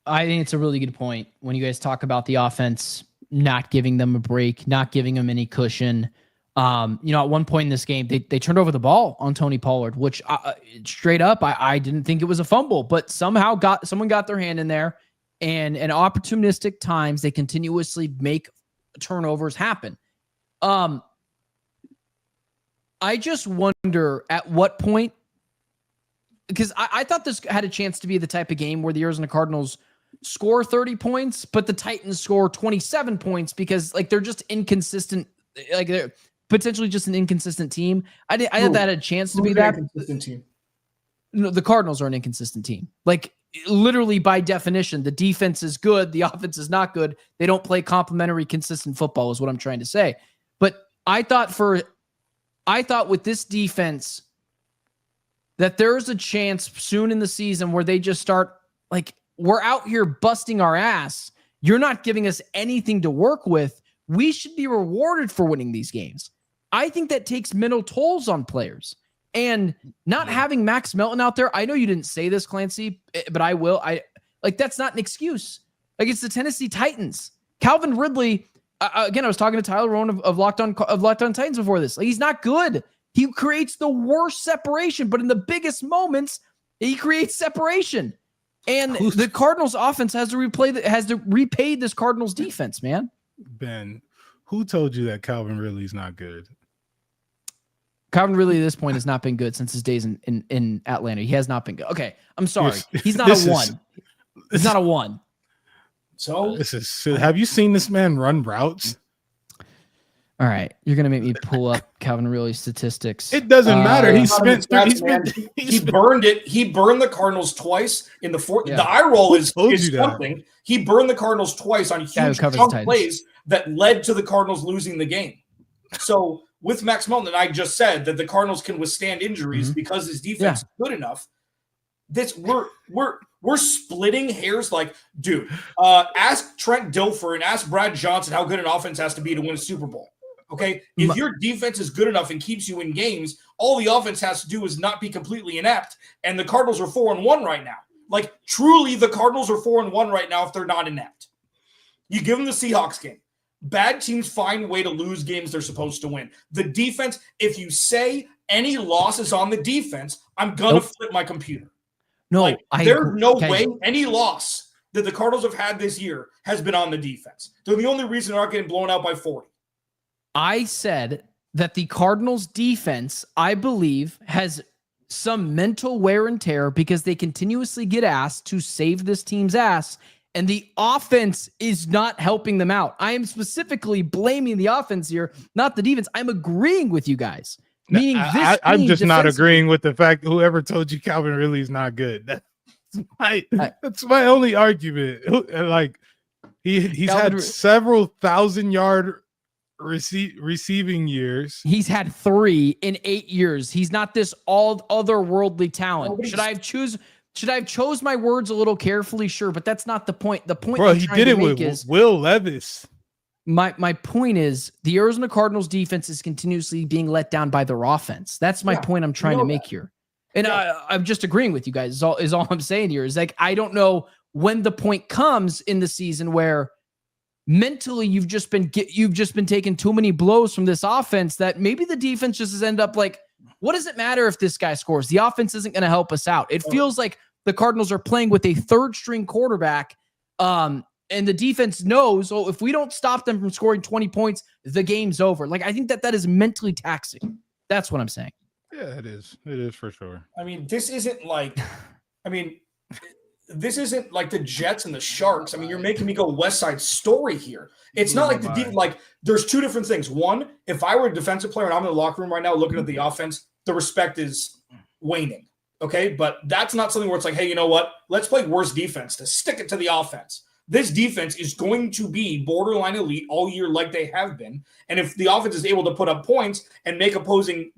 I think it's a really good point when you guys talk about the offense not giving them a break, not giving them any cushion. At one point in this game, they turned over the ball on Tony Pollard, which straight up, I didn't think it was a fumble, but somehow someone got their hand in there, and in opportunistic times, they continuously make turnovers happen. I just wonder at what point, because I thought this had a chance to be the type of game where the Arizona Cardinals score 30 points, but the Titans score 27 points because, like, they're just inconsistent. Like, they're potentially just an inconsistent team. I thought that had a chance to be that. Inconsistent team. No, the Cardinals are an inconsistent team. Like, literally by definition, the defense is good, the offense is not good. They don't play complementary, consistent football is what I'm trying to say. But I thought with this defense that there's a chance soon in the season where they just start, like, we're out here busting our ass. You're not giving us anything to work with. We should be rewarded for winning these games. I think that takes mental tolls on players. And not having Max Melton out there, I know you didn't say this, Clancy, but I will. That's not an excuse. Like, it's the Tennessee Titans. Calvin Ridley, again, I was talking to Tyler Rowan of Locked On Titans before this. Like, he's not good. He creates the worst separation, but in the biggest moments, he creates separation. And the Cardinals offense has to repay this Cardinals defense, man. Ben, who told you that Calvin Ridley's not good? Calvin Ridley at this point has not been good since his days in Atlanta. He has not been good. Okay, I'm sorry. He's not a 1. He's not a 1. So have you seen this man run routes? All All right, you're gonna make me pull up Calvin Ridley's statistics. It doesn't matter. He spent. He burned it. He burned the Cardinals twice in the fourth. Yeah. The eye roll is that? something. He burned the Cardinals twice on huge chunk plays that led to the Cardinals losing the game. So with Max Melton, I just said that the Cardinals can withstand injuries because his defense is good enough. We're splitting hairs. Like, dude, ask Trent Dilfer and ask Brad Johnson how good an offense has to be to win a Super Bowl. Okay, if your defense is good enough and keeps you in games, all the offense has to do is not be completely inept. And the Cardinals are 4-1 right now. Like, truly, the Cardinals are 4-1 right now if they're not inept. You give them the Seahawks game. Bad teams find a way to lose games they're supposed to win. The defense, if you say any loss is on the defense, I'm going to flip my computer. No, there's no way any loss that the Cardinals have had this year has been on the defense. They're the only reason they're not getting blown out by 40. I said that the Cardinals defense, I believe, has some mental wear and tear because they continuously get asked to save this team's ass, and the offense is not helping them out. I am specifically blaming the offense here, not the defense. I'm agreeing with you guys. Meaning I'm just not agreeing with the fact that whoever told you Calvin Ridley is not good. That's my only argument. Like he's had several 1,000-yard receiving years. He's had 3 in 8 years. He's not this all otherworldly talent. Should I have chose my words a little carefully? Sure, but that's not the point. The point, bro, he did it with Will Levis. My point is the Arizona Cardinals defense is continuously being let down by their offense. That's my point I'm trying to make here. And I'm just agreeing with you guys is all I'm saying here is like, I don't know when the point comes in the season where mentally you've just been taking too many blows from this offense that maybe the defense just has ended up like, what does it matter if this guy scores? The offense isn't going to help us out. It feels like the Cardinals are playing with a third string quarterback. And the defense knows, if we don't stop them from scoring 20 points, the game's over. Like, I think that is mentally taxing. That's what I'm saying. Yeah, it is. It is for sure. I mean, this isn't like the Jets and the Sharks. I mean, you're making me go West Side Story here. It's not like there's two different things. One, if I were a defensive player and I'm in the locker room right now looking at the offense, the respect is waning. Okay, but that's not something where it's like, hey, you know what? Let's play worse defense to stick it to the offense. This defense is going to be borderline elite all year like they have been. And if the offense is able to put up points and make opposing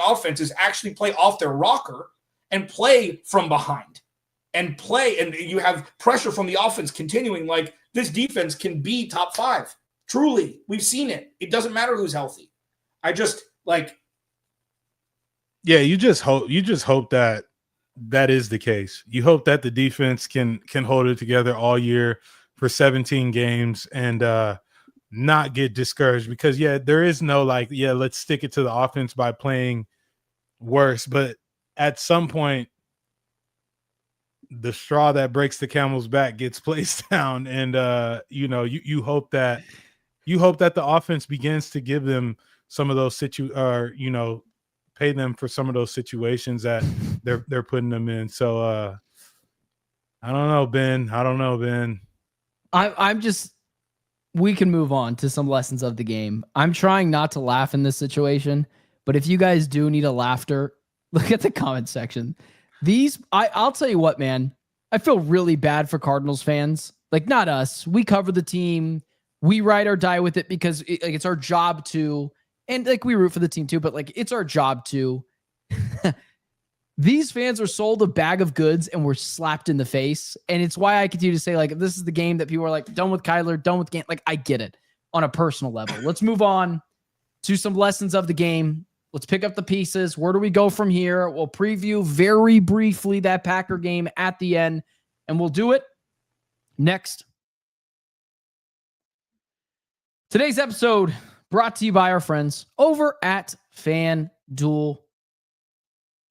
offenses actually play off their rocker and play from behind and you have pressure from the offense continuing, like this defense can be top 5. Truly, we've seen it. It doesn't matter who's healthy. I just you just hope that is the case. You hope that the defense can hold it together all year for 17 games and not get discouraged because there is no let's stick it to the offense by playing worse. But at some point, the straw that breaks the camel's back gets placed down, and you hope that the offense begins to give them some of those pay them for some of those situations that they're putting them in. So I don't know, Ben. We can move on to some lessons of the game. I'm trying not to laugh in this situation, but if you guys do need a laughter, look at the comment section. I'll tell you what, man, I feel really bad for Cardinals fans. Like, not us. We cover the team. We ride or die with it because it's our job to. And we root for the team too, but it's our job to. These fans are sold a bag of goods and were slapped in the face. And it's why I continue to say, this is the game that people are done with Kyler, done with game. I get it on a personal level. Let's move on to some lessons of the game. Let's pick up the pieces. Where do we go from here? We'll preview very briefly that Packer game at the end, and we'll do it next. Today's episode brought to you by our friends over at FanDuel.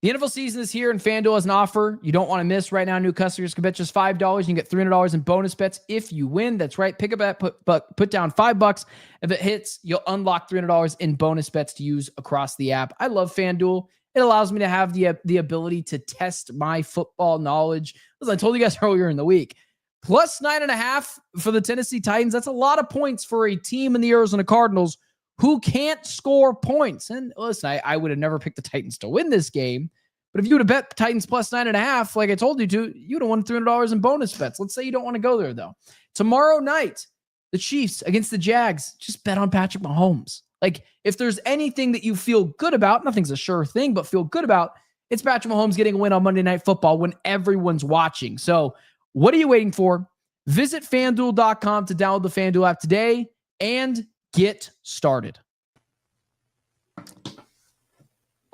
The NFL season is here, and FanDuel has an offer you don't want to miss right now. New customers can bet just $5. You can get $300 in bonus bets if you win. That's right. Pick a bet, put down $5. If it hits, you'll unlock $300 in bonus bets to use across the app. I love FanDuel. It allows me to have the ability to test my football knowledge. As I told you guys earlier in the week, plus 9.5 for the Tennessee Titans. That's a lot of points for a team in the Arizona Cardinals who can't score points. And listen, I would have never picked the Titans to win this game. But if you would have bet Titans plus 9.5, like I told you to, you would have won $300 in bonus bets. Let's say you don't want to go there, though. Tomorrow night, the Chiefs against the Jags, just bet on Patrick Mahomes. Like, if there's anything that you feel good about, nothing's a sure thing, but feel good about, it's Patrick Mahomes getting a win on Monday Night Football when everyone's watching. So what are you waiting for? Visit FanDuel.com to download the FanDuel app today and get started.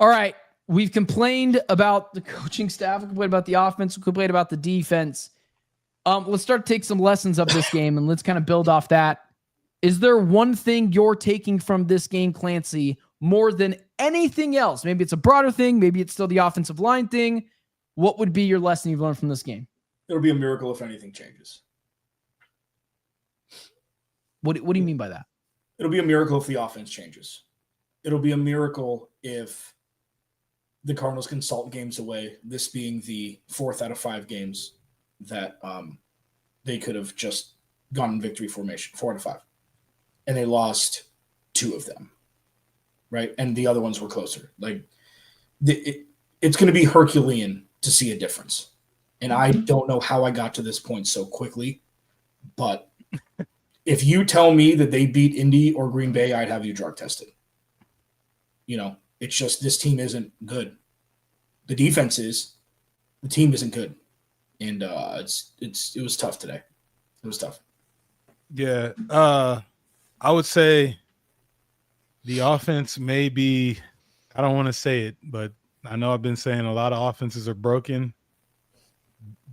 All right. We've complained about the coaching staff. We complained about the offense. We complained about the defense. Let's start to take some lessons of this game, and let's kind of build off that. Is there one thing you're taking from this game, Clancy, more than anything else? Maybe it's a broader thing. Maybe it's still the offensive line thing. What would be your lesson you've learned from this game? It'll be a miracle if anything changes. What do you mean by that? It'll be a miracle if the offense changes. It'll be a miracle if the Cardinals can salt games away, this being the 4th out of 5 games that they could have just gone in victory formation, 4 out of 5. And they lost 2 of them, right? And the other ones were closer. Like, it's going to be Herculean to see a difference. And I don't know how I got to this point so quickly, but if you tell me that they beat Indy or Green Bay, I'd have you drug tested. You know, it's just this team isn't good. The defense is. The team isn't good. And it was tough today. It was tough. Yeah. I would say the offense may be, I don't want to say it, but I know I've been saying a lot of offenses are broken.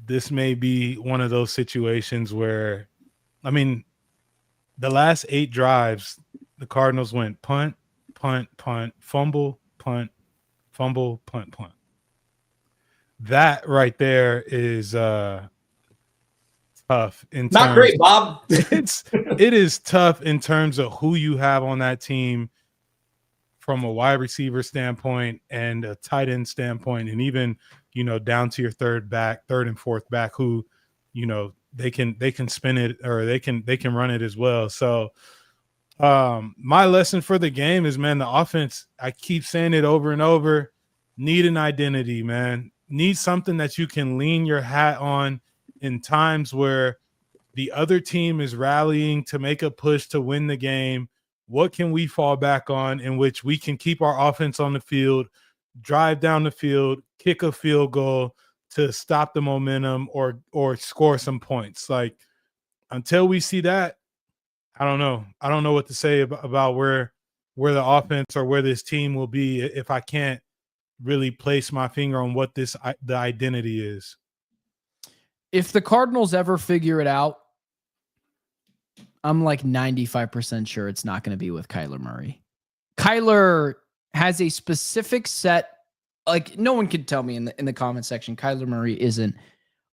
This may be one of those situations where, I mean, the last 8 drives, the Cardinals went punt, punt, punt, fumble, punt, fumble, punt, punt. That right there is tough. Not great, Bob. It is tough in terms of who you have on that team from a wide receiver standpoint and a tight end standpoint, and even, you know, down to your third and fourth back who, you know, they can spin it or they can run it as well. So my lesson for the game is, man, the offense, I keep saying it over and over, need an identity, man. Need something that you can lean your hat on in times where the other team is rallying to make a push to win the game. What can we fall back on in which we can keep our offense on the field, drive down the field, kick a field goal to stop the momentum or score some points? Like, until we see that, I don't know. I don't know what to say about where the offense or where this team will be if I can't really place my finger on what the identity is. If the Cardinals ever figure it out, I'm like 95% sure it's not going to be with Kyler Murray. Kyler has a specific set, like, no one could tell me in the comment section Kyler Murray isn't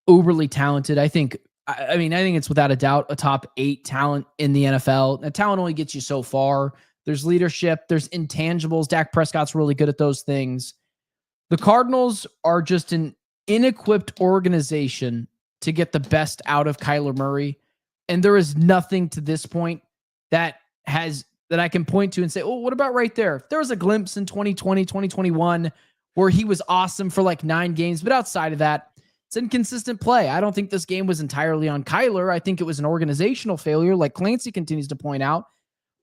uberly talented. I think it's without a doubt a top 8 talent in the NFL. Now, talent only gets you so far. There's leadership, there's intangibles. Dak Prescott's really good at those things. The Cardinals are just an inequipped organization to get the best out of Kyler Murray. And there is nothing to this point that I can point to and say, oh, what about right there? There was a glimpse in 2020, 2021 where he was awesome for like 9 games. But outside of that, it's inconsistent play. I don't think this game was entirely on Kyler. I think it was an organizational failure, like Clancy continues to point out.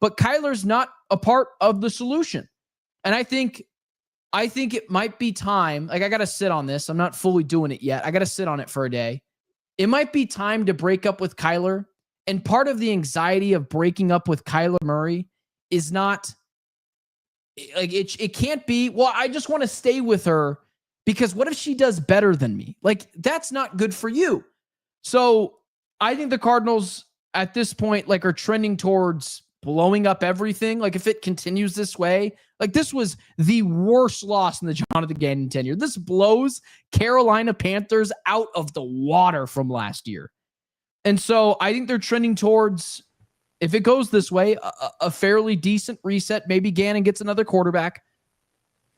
But Kyler's not a part of the solution. And I think it might be time. Like, I got to sit on this. I'm not fully doing it yet. I got to sit on it for a day. It might be time to break up with Kyler. And part of the anxiety of breaking up with Kyler Murray is not like it can't be, well, I just want to stay with her because what if she does better than me? Like, that's not good for you. So I think the Cardinals at this point, like, are trending towards blowing up everything. Like, if it continues this way, like, this was the worst loss in the Jonathan Gannon tenure. This blows Carolina Panthers out of the water from last year. And so I think they're trending towards, if it goes this way, a fairly decent reset. Maybe Gannon gets another quarterback.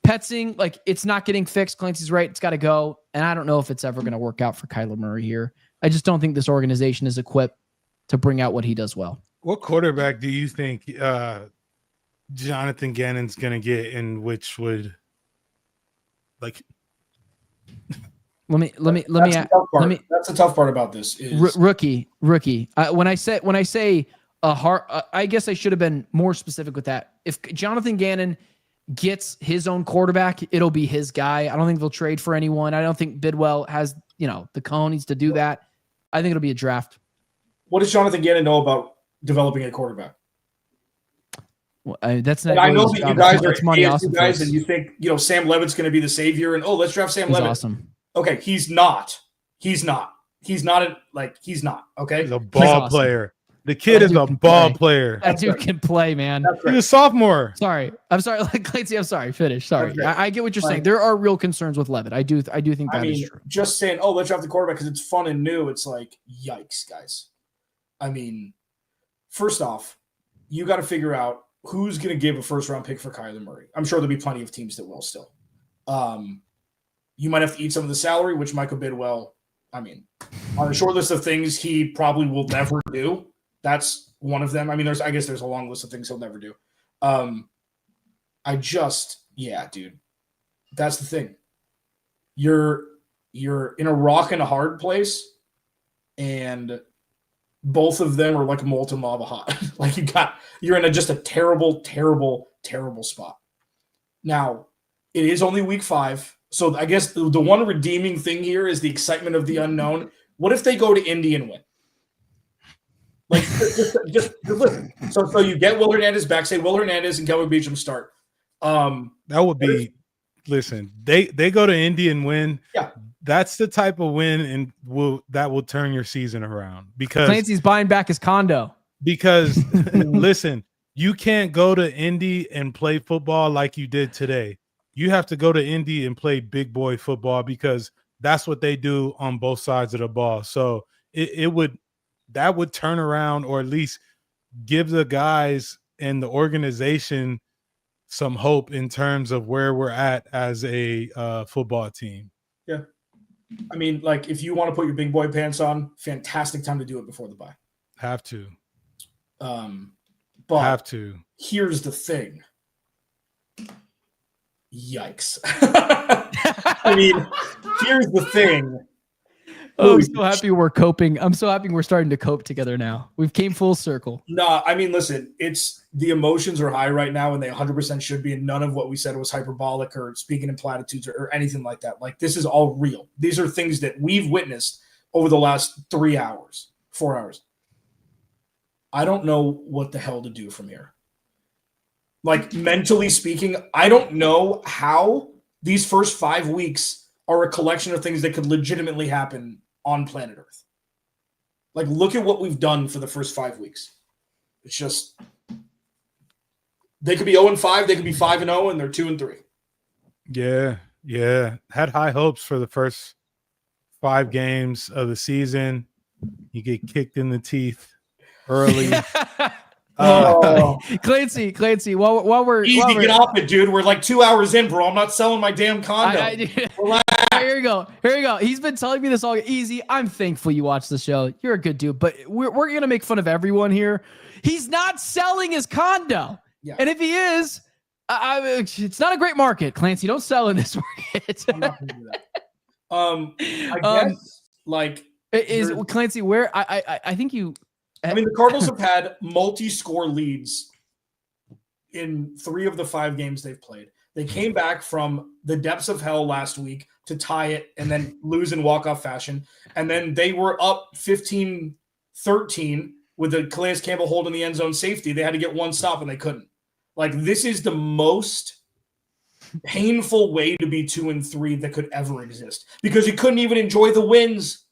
Petzing, like, it's not getting fixed. Clancy's right. It's got to go. And I don't know if it's ever going to work out for Kyler Murray here. I just don't think this organization is equipped to bring out what he does well. What quarterback do you think Jonathan Gannon's gonna get, and which would like. Let me. That's the tough part about this is rookie. When I say a heart, I guess I should have been more specific with that. If Jonathan Gannon gets his own quarterback, it'll be his guy. I don't think they'll trade for anyone. I don't think Bidwell has, the cojones to do that. I think it'll be a draft. What does Jonathan Gannon know about developing a quarterback? Well, that's not. And I know that you guys are money ASU awesome guys, and you think Sam Levitt's going to be the savior, and let's draft Sam Levitt. Awesome. Okay, he's not. He's not. He's not. He's not. Okay, he's a ball player. The kid is a ball player. That dude can play, man. He's a sophomore. Sorry. I'm sorry. Clancy, I'm sorry. Finish. Sorry. Okay. I get what you're saying. There are real concerns with Levitt. I do think that is true. Just saying, let's draft the quarterback because it's fun and new. It's like, yikes, guys. I mean, first off, you got to figure out who's going to give a first-round pick for Kyler Murray. I'm sure there'll be plenty of teams that will still. You might have to eat some of the salary, which Michael Bidwell, on a short list of things he probably will never do. That's one of them. I guess there's a long list of things he'll never do. Dude, that's the thing. You're in a rock and a hard place, and both of them are like molten lava hot. Like you're in just a terrible, terrible, terrible spot. Now, it is only week 5. So I guess the one redeeming thing here is the excitement of the unknown. What if they go to Indy and win? Like, just listen. So you get Will Hernandez back. Say Will Hernandez and Kelvin Beachum start. That would be. Listen, they go to Indy and win. Yeah, that's the type of win and that will turn your season around because Clancy's buying back his condo. Because listen, you can't go to Indy and play football like you did today. You have to go to Indy and play big boy football because that's what they do on both sides of the ball. So that would turn around or at least give the guys and the organization some hope in terms of where we're at as a football team. Yeah. If you want to put your big boy pants on, fantastic time to do it before the bye. Have to. But have to. Here's the thing. Yikes. Here's the thing. I'm so happy we're coping. I'm so happy we're starting to cope together now. We've came full circle. No, listen, it's the emotions are high right now and they 100% should be. And none of what we said was hyperbolic or speaking in platitudes or anything like that. Like, this is all real. These are things that we've witnessed over the last 4 hours. I don't know what the hell to do from here. Like, mentally speaking, I don't know how these first 5 weeks are a collection of things that could legitimately happen on planet Earth. Like, look at what we've done for the first 5 weeks. It's just, they could be 0-5, they could be 5-0, and they're 2-3. Yeah. Had high hopes for the first 5 games of the season. You get kicked in the teeth early. Clancy, while we're get off it, dude. We're like 2 hours in, bro. I'm not selling my damn condo. Here you go. He's been telling me this all easy. I'm thankful you watch the show. You're a good dude, but we're gonna make fun of everyone here. He's not selling his condo, and if he is, it's not a great market. Clancy, don't sell in this market. I'm not gonna do that. I guess Clancy where I think you. The Cardinals have had multi-score leads in 3 of the 5 games they've played. They came back from the depths of hell last week to tie it and then lose in walk-off fashion. And then they were up 15-13 with the Calais Campbell holding the end zone safety. They had to get one stop and they couldn't. Like, this is the most painful way to be 2-3 that could ever exist because you couldn't even enjoy the wins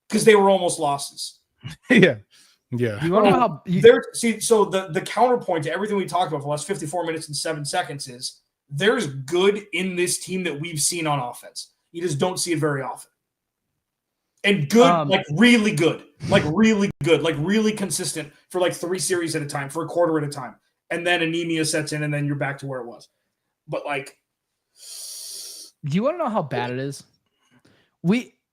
because they were almost losses. Yeah. Yeah. You want to know how so the counterpoint to everything we talked about for the last 54 minutes and 7 seconds is there's good in this team that we've seen on offense. You just don't see it very often. And good, really good, really consistent for like 3 series at a time, for a quarter at a time. And then anemia sets in and then you're back to where it was. But do you want to know how bad it is?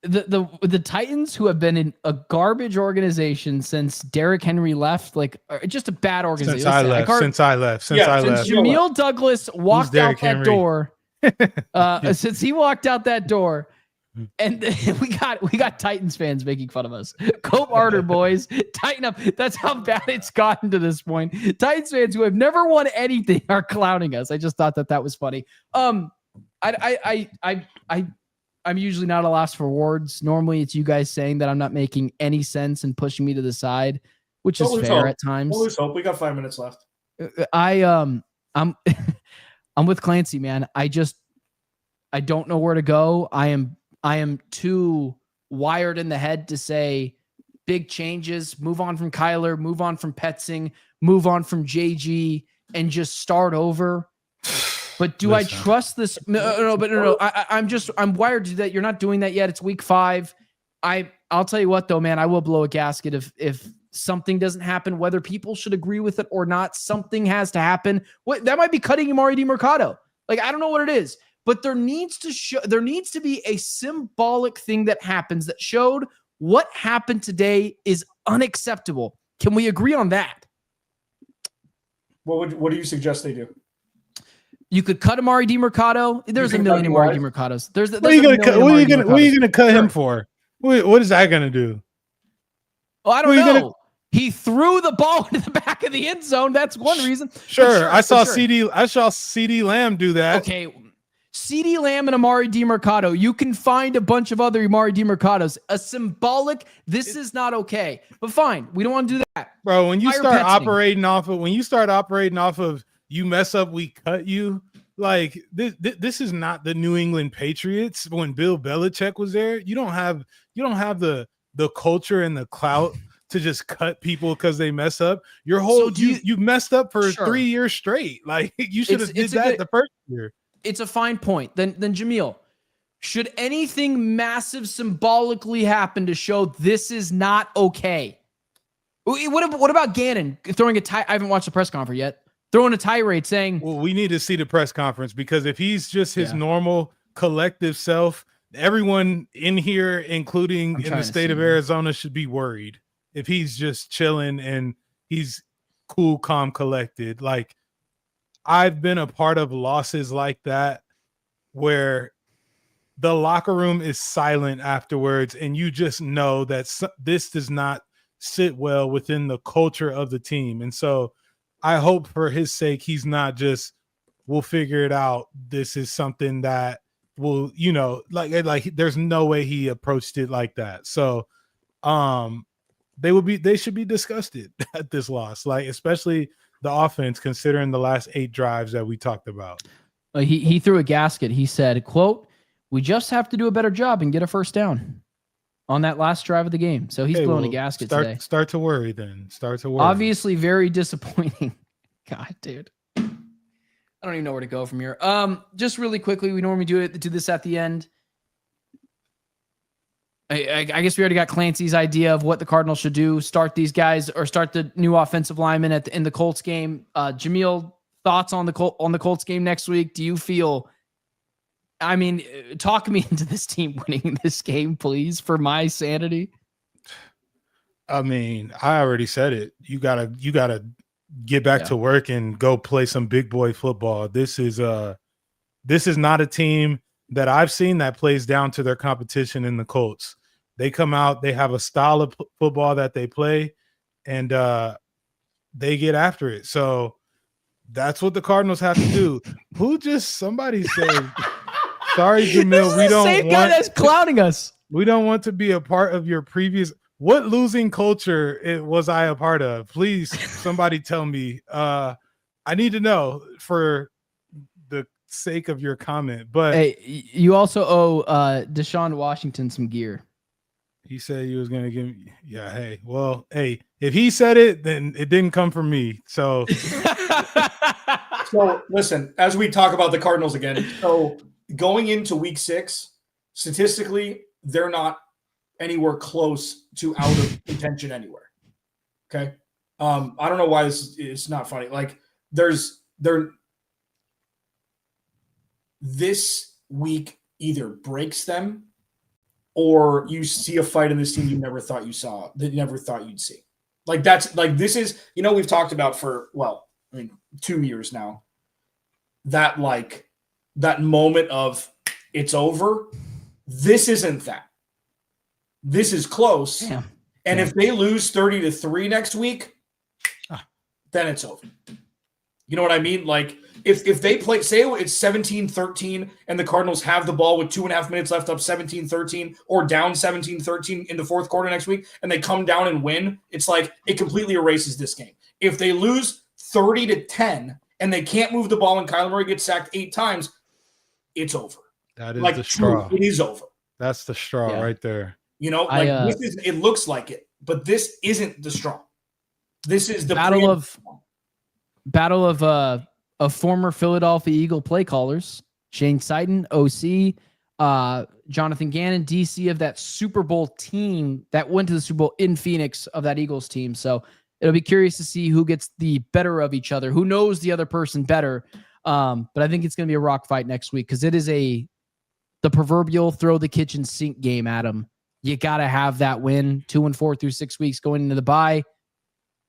the Titans, who have been in a garbage organization since Derrick Henry left, like just a bad organization. Since I left. Jamil Douglas walked out that door. Since he walked out that door, and we got Titans fans making fun of us. Cope Arter, boys, tighten up. That's how bad it's gotten to this point. Titans fans who have never won anything are clowning us. I just thought that was funny. I'm usually not a loss for words. Normally, it's you guys saying that I'm not making any sense and pushing me to the side, which is fair at times. We'll lose hope. We got 5 minutes left. I'm with Clancy, man. I don't know where to go. I am too wired in the head to say big changes, move on from Kyler, move on from Petzing, move on from JG, and just start over. But do I trust this? No. I'm wired to that. You're not doing that yet. It's week 5. I'll tell you what though, man, I will blow a gasket if something doesn't happen, whether people should agree with it or not. Something has to happen. What that might be cutting Amari DiMercato. Like, I don't know what it is, but there needs to be a symbolic thing that happens that showed what happened today is unacceptable. Can we agree on that? What do you suggest they do? You could cut Amari DiMercato. There's a million Amari DiMercatos. What are you going to cut him for? What is that going to do? Well, I don't know. He threw the ball into the back of the end zone. That's one reason. Sure. I saw CeeDee Lamb do that. Okay. CeeDee Lamb and Amari DiMercato. You can find a bunch of other Amari DiMercatos. A symbolic, this is not okay. But fine. We don't want to do that. Bro, when you start operating off of you mess up, we cut you. Like this is not the New England Patriots when Bill Belichick was there. You don't have the culture and the clout to just cut people because they mess up. You messed up for 3 years straight. Like you should have did that the first year. It's a fine point. Then Jamil, should anything massive symbolically happen to show this is not okay? What about Gannon throwing a tie? I haven't watched the press conference yet. Throwing a tirade saying, well, we need to see the press conference, because if he's just his normal collective self, everyone in here, including in the state of Arizona, should be worried if he's just chilling and he's cool, calm, collected. Like, I've been a part of losses like that where the locker room is silent afterwards, and you just know that this does not sit well within the culture of the team. And so I hope for his sake, he's not just, we'll figure it out. This is something that will, like there's no way he approached it like that. So they should be disgusted at this loss, like especially the offense, considering the last 8 drives that we talked about. He threw a gasket. He said, quote, "We just have to do a better job and get a first down on that last drive of the game." So he's blowing a gasket today. Start to worry then. Obviously very disappointing. God, dude. I don't even know where to go from here. Just really quickly, we normally do this at the end. I guess we already got Clancy's idea of what the Cardinals should do. Start these guys or start the new offensive lineman in the Colts game. Jamil, thoughts on the Colts game next week? Do you feel, I mean, talk me into this team winning this game, please, for my sanity. I mean, I already said it. You gotta get back to work and go play some big boy football. This is not a team that I've seen that plays down to their competition in the Colts. They come out, they have a style of football that they play, and they get after it. So that's what the Cardinals have to do. Somebody said, sorry, Jamil, we don't same guy that's clowning us. We don't want to be a part of your previous. What losing culture was I a part of? Please, somebody tell me. I need to know for the sake of your comment. But hey, you also owe Deshaun Washington some gear. He said he was going to give me. Yeah. Hey, if he said it, then it didn't come from me. So, so listen, as we talk about the Cardinals again, so going into week 6, statistically, they're not anywhere close to out of contention anywhere. Okay. I don't know why it's not funny. Like this week either breaks them or you see a fight in this team you never thought you saw, that you never thought you'd see. Like that's like this is, we've talked about for 2 years now. That moment of it's over. This isn't that. This is close. Damn. And if they lose 30-3 next week, then it's over. You know what I mean? Like if they play, say it's 17-13 and the Cardinals have the ball with 2.5 minutes left, up 17-13 or down 17-13 in the fourth quarter next week, and they come down and win, it's like it completely erases this game. If they lose 30-10 and they can't move the ball and Kyler Murray gets sacked 8 times, it's over. That is the straw. It is over. That's the straw right there. This is, it looks like it, but this isn't the straw. This is the battle of former Philadelphia Eagle play callers, Shane Seiden, OC, Jonathan Gannon, DC of that Super Bowl team that went to the Super Bowl in Phoenix of that Eagles team. So it'll be curious to see who gets the better of each other, who knows the other person better. But I think it's going to be a rock fight next week because it is the proverbial throw the kitchen sink game, Adam. You got to have that win 2-4 through 6 weeks going into the bye.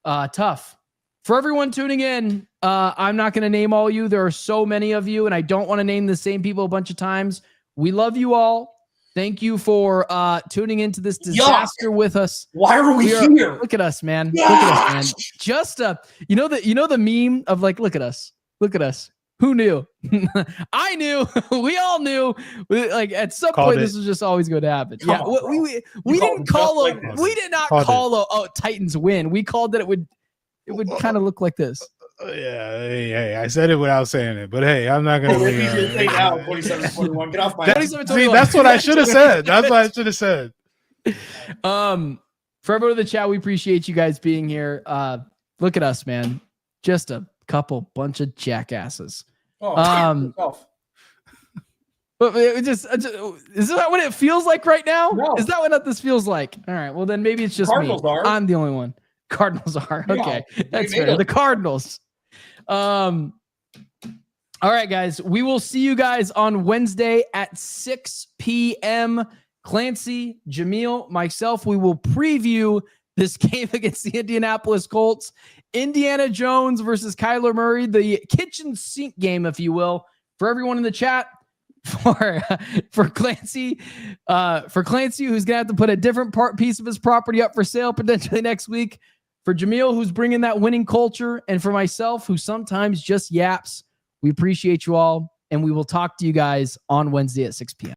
Tough. For everyone tuning in, I'm not going to name all you. There are so many of you, and I don't want to name the same people a bunch of times. We love you all. Thank you for tuning into this disaster with us. Why are we here? Look at us, man. Look at us, man. Just you know the meme of like, look at us. Look at us. Who knew? I knew. We all knew. Like at some point, this was just always going to happen. We didn't call it. We did not call a Titans win. We called that it would kind of look like this. Hey, I said it without saying it, but hey, I'm not going to. Get off my ass. See, that's what I should have said. That's what I should have said. For everyone in the chat, we appreciate you guys being here. Look at us, man. Just a bunch of jackasses. But it just is that what it feels like right now? No. Is that what this feels like? All right. Well, then maybe it's just Cardinals me. Are. I'm the only one. Cardinals are. Okay. Yeah, that's fair. The Cardinals. All right, guys. We will see you guys on Wednesday at 6 p.m. Clancy, Jamil, myself, we will preview this game against the Indianapolis Colts. Indiana Jones versus Kyler Murray, the kitchen sink game, if you will. For everyone in the chat, for Clancy, who's gonna have to put a different piece of his property up for sale potentially next week. For Jamil, who's bringing that winning culture, and for myself, who sometimes just yaps. We appreciate you all, and we will talk to you guys on Wednesday at 6 p.m.